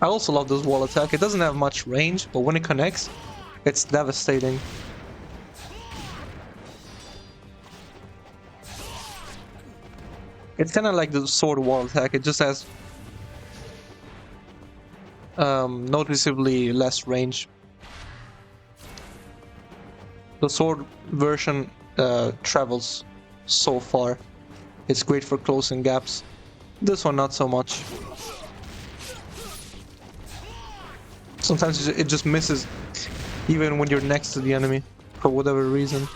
I also love this wall attack. It doesn't have much range, but when it connects, it's devastating. It's kind of like the sword wall attack. It just has noticeably less range. The sword version travels so far. It's great for closing gaps. This one not so much. Sometimes it just misses even when you're next to the enemy for whatever reason.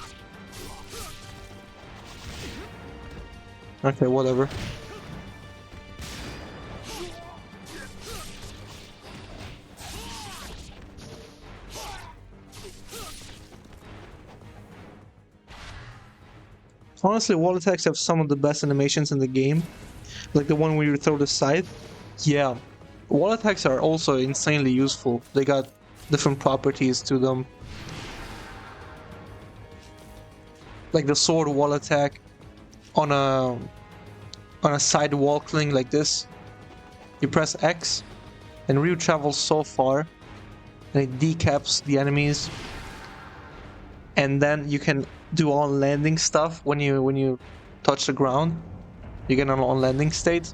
Okay, whatever. Honestly, wall attacks have some of the best animations in the game. Like the one where you throw the scythe. Yeah. Wall attacks are also insanely useful. They got different properties to them. Like the sword wall attack on a side wall cling like this. You press X and Ryu travels so far and it decaps the enemies. And then you can do on landing stuff when you touch the ground. You get an on landing state.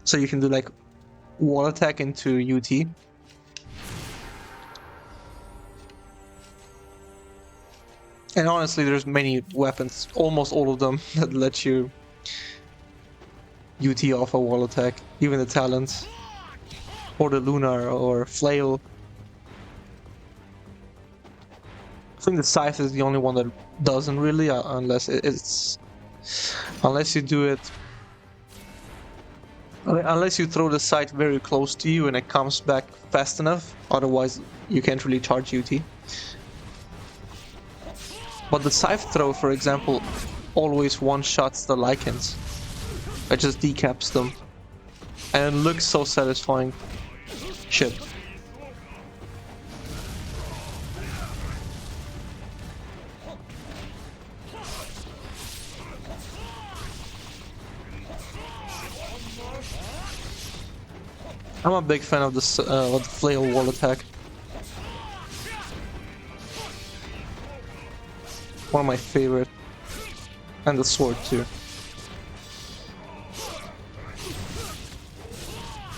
So you can do like wall attack into UT. And honestly, there's many weapons, almost all of them, that let you UT off a wall attack. Even the Talons, or the Lunar, or Flail. I think the Scythe is the only one that doesn't really, unless you do it. Unless you throw the scythe very close to you and it comes back fast enough, otherwise you can't really charge UT. But the scythe throw, for example, always one-shots the Lycans. It just decaps them. And it looks so satisfying. Shit. I'm a big fan of the flail wall attack. One of my favorite. And the sword too.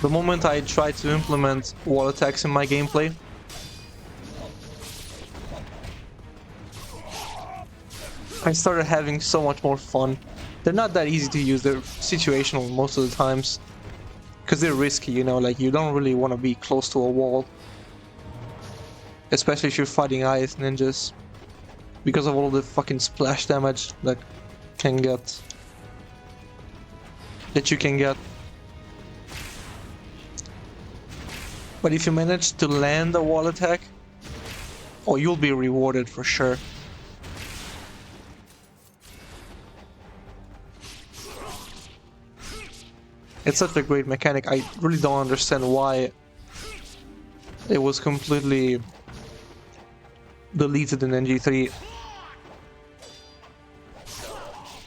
The moment I tried to implement wall attacks in my gameplay, I started having so much more fun. They're not that easy to use, they're situational most of the times. Because they're risky, you know, like you don't really want to be close to a wall. Especially if you're fighting ice ninjas. Because of all the fucking splash damage that you can get. But if you manage to land a wall attack, oh, you'll be rewarded for sure. It's such a great mechanic. I really don't understand why it was completely deleted in NG3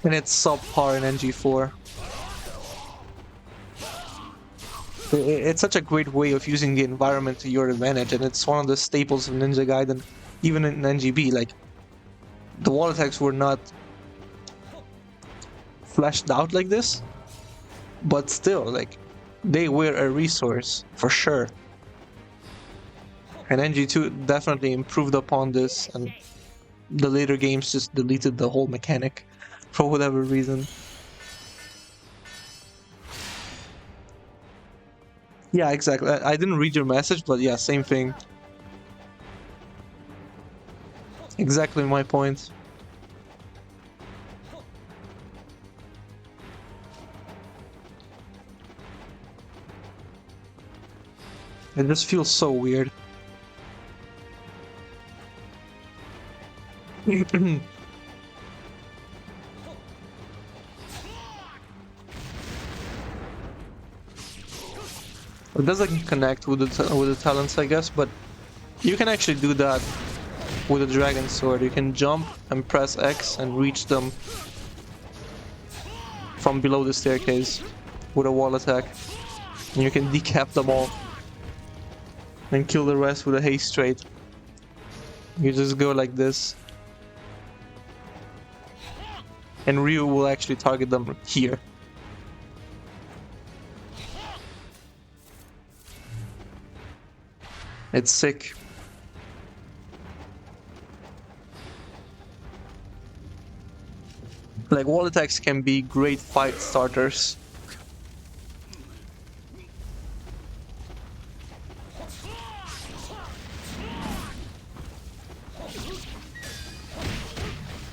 and it's subpar in NG4. It's such a great way of using the environment to your advantage, and it's one of the staples of Ninja Gaiden, even in NGB. Like, the wall attacks were not fleshed out like this, but still, like, they were a resource for sure. And NG2 definitely improved upon this, and the later games just deleted the whole mechanic for whatever reason. Yeah, exactly. I didn't read your message, but yeah, same thing. Exactly my point. It just feels so weird. It doesn't connect with the talents, I guess, but you can actually do that with a dragon sword. You can jump and press X and reach them from below the staircase with a wall attack. And you can decap them all and kill the rest with a haste straight. You just go like this. And Ryu will actually target them here. It's sick. Like, wall attacks can be great fight starters.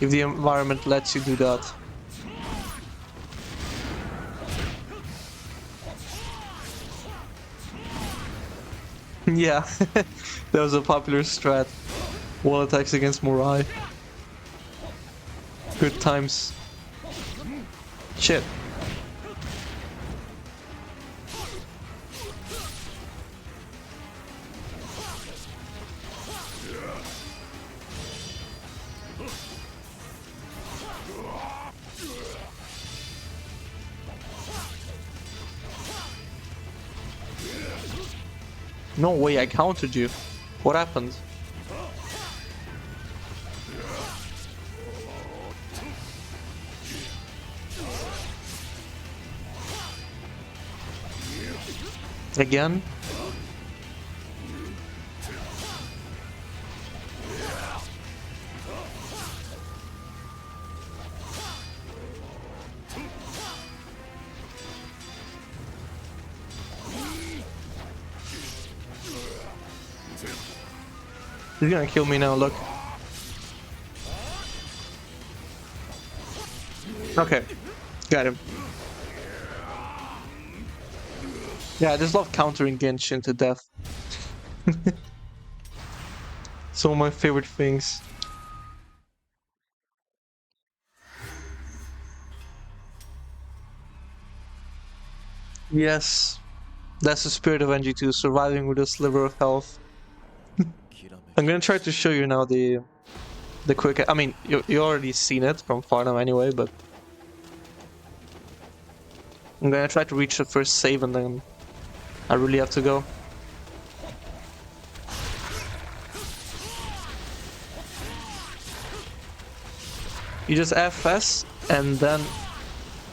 If the environment lets you do that. Yeah, that was a popular strat. Wall attacks against Murai. Good times. Shit. No way, I countered you. What happened? Again? He's gonna kill me now, look. Okay, got him. Yeah, I just love countering Genshin to death. Some of my favorite things. Yes, that's the spirit of NG2, surviving with a sliver of health. I'm gonna try to show you now the quick. I mean, you already seen it from far now anyway, but I'm gonna try to reach the first save and then I really have to go. You just FS and then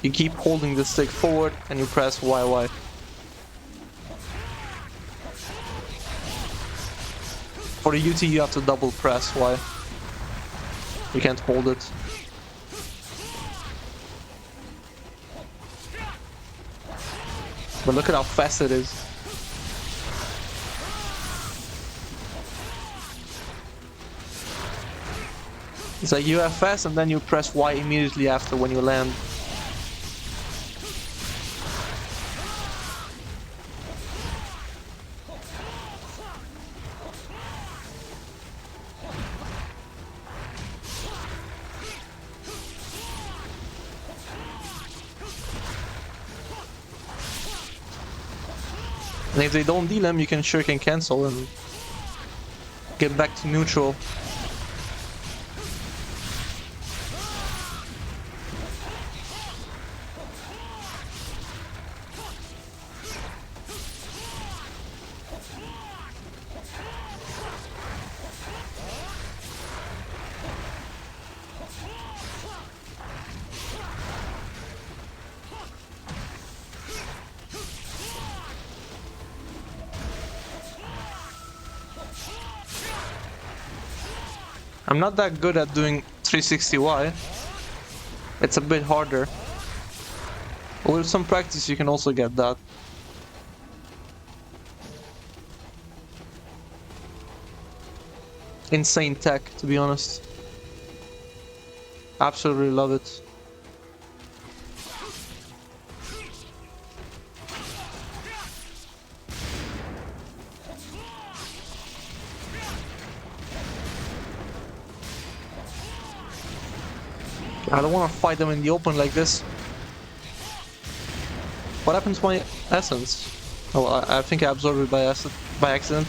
you keep holding the stick forward and you press YY. For the UT you have to double press Y. You can't hold it. But look at how fast it is. It's like you FS and then you press Y immediately after when you land. And if they don't deal them, you can shuriken cancel and get back to neutral. I'm not that good at doing 360Y. It's a bit harder. But with some practice you can also get that. Insane tech, to be honest. Absolutely love it. I don't want to fight them in the open like this. What happened to my essence? Oh, I think I absorbed it by accident.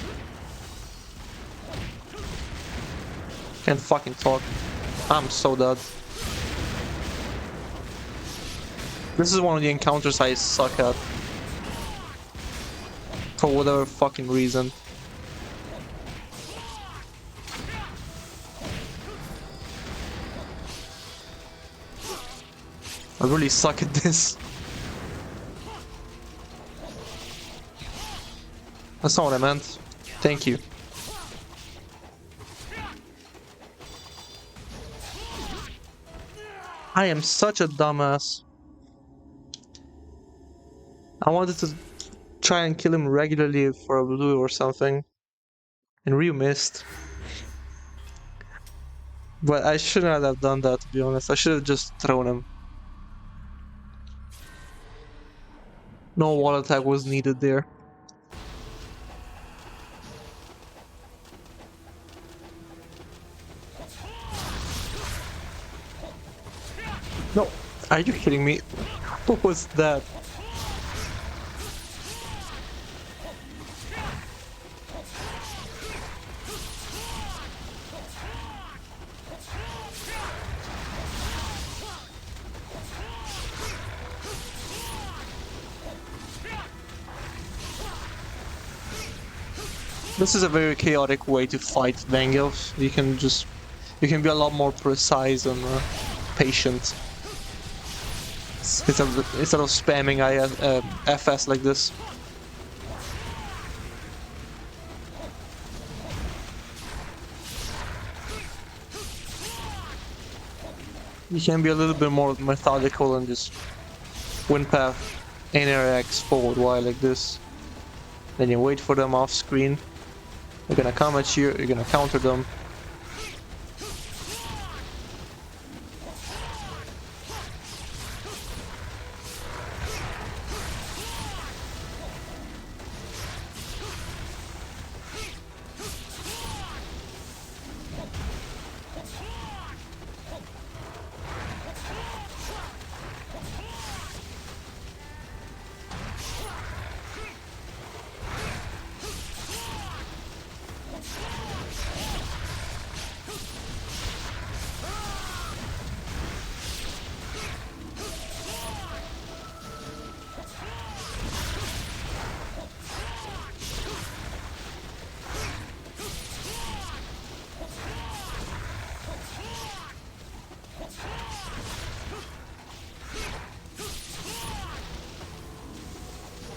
Can't fucking talk. I'm so dead. This is one of the encounters I suck at. For whatever fucking reason. I really suck at this. That's not what I meant. Thank you. I am such a dumbass. I wanted to try and kill him regularly for a blue or something. And Ryu missed. But I shouldn't have done that, to be honest. I should have just thrown him. No wall attack was needed there. No, are you kidding me? What was that? This is a very chaotic way to fight Vangelf. You can be a lot more precise and patient. Instead of spamming FS like this. You can be a little bit more methodical and just win path NRX forward Y like this. Then you wait for them off screen. They're gonna come at you, you're gonna counter them.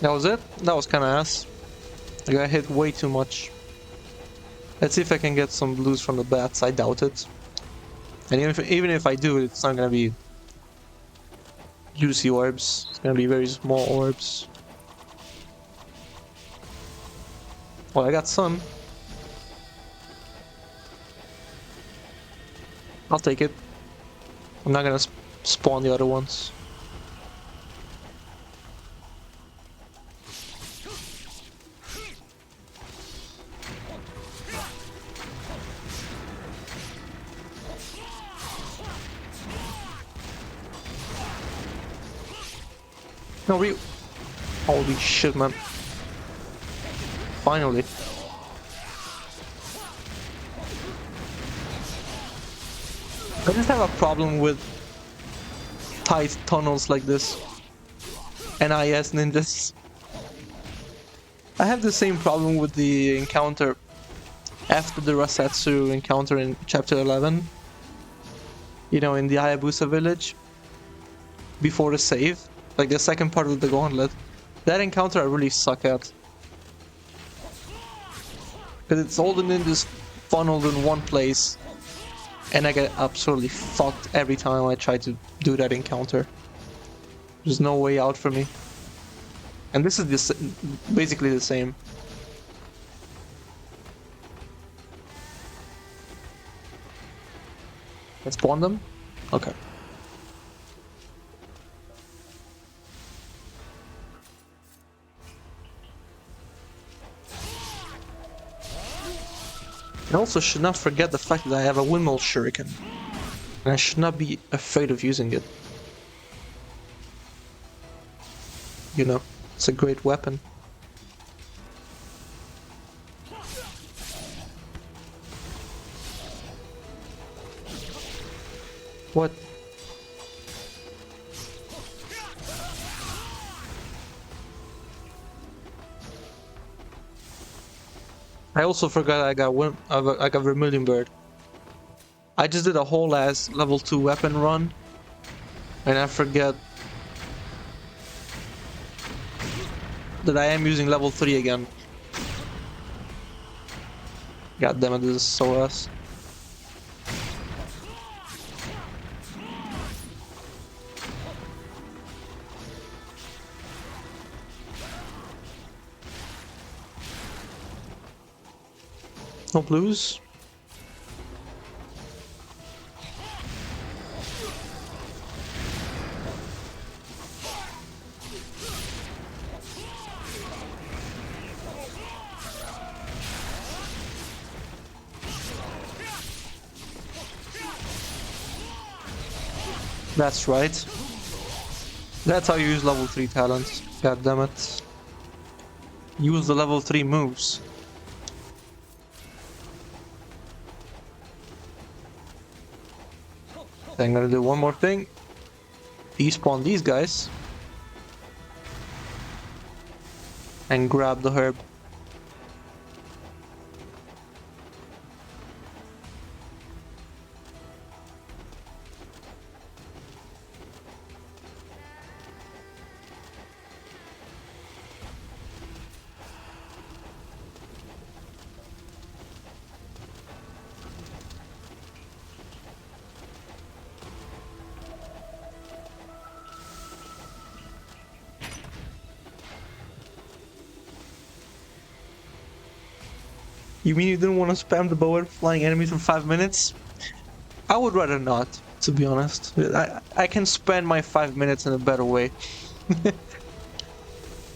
That was it? That was kinda ass. I got hit way too much. Let's see if I can get some blues from the bats. I doubt it. And even if I do, it's not gonna be juicy orbs. It's gonna be very small orbs. Well, I got some. I'll take it. I'm not gonna spawn the other ones. No, holy shit, man. Finally. I just have a problem with tight tunnels like this. NIS ninjas. I have the same problem with the encounter after the Rasatsu encounter in chapter 11. You know, in the Hayabusa village. Before the save. Like the second part of the gauntlet. That encounter I really suck at. Because it's all the ninjas funneled in one place. And I get absolutely fucked every time I try to do that encounter. There's no way out for me. And this is basically the same. Let's spawn them? Okay. I also should not forget the fact that I have a windmill shuriken. And I should not be afraid of using it. You know, it's a great weapon. What? I also forgot I got Vermilion Bird. I just did a whole ass level 2 weapon run. And I forget that I am using level 3 again. God damn it, this is so ass. No blues. That's right. That's how you use level 3 talents. God damn it. Use the level 3 moves. I'm gonna do one more thing. Despawn these guys. And grab the herb. You mean you didn't want to spam the bow at flying enemies for 5 minutes? I would rather not, to be honest. I can spend my 5 minutes in a better way.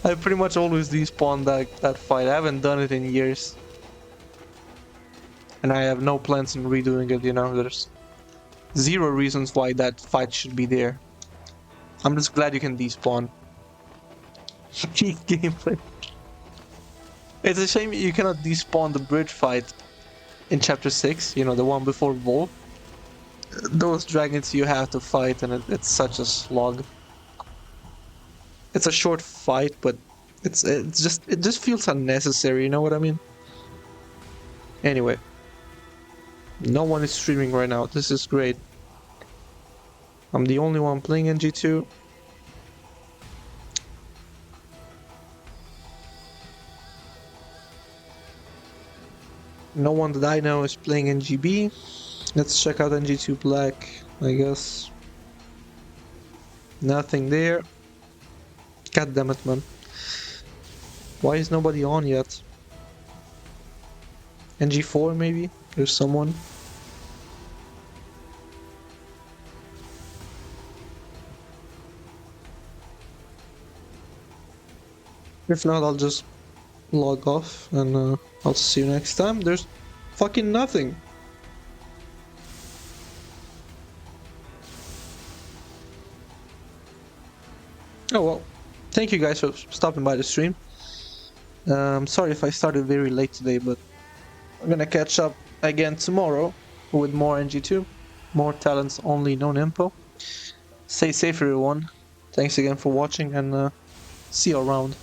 I pretty much always despawn that fight. I haven't done it in years. And I have no plans in redoing it, you know. There's zero reasons why that fight should be there. I'm just glad you can despawn. Cheap gameplay. It's a shame you cannot despawn the bridge fight in chapter 6, you know, the one before Vol. Those dragons you have to fight, and it's such a slog. It's a short fight, but it just feels unnecessary, you know what I mean? Anyway. No one is streaming right now, this is great. I'm the only one playing NG2. No one that I know is playing NGB. Let's check out NG2 Black, I guess. Nothing there. God damn it, man. Why is nobody on yet? NG4 maybe? There's someone. If not, I'll just log off and I'll see you next time. There's fucking nothing. Oh well. Thank you guys for stopping by the stream. Sorry if I started very late today, but I'm gonna catch up again tomorrow with more NG2, more Talons only, no Ninpo. Stay safe, everyone. Thanks again for watching, and see you around.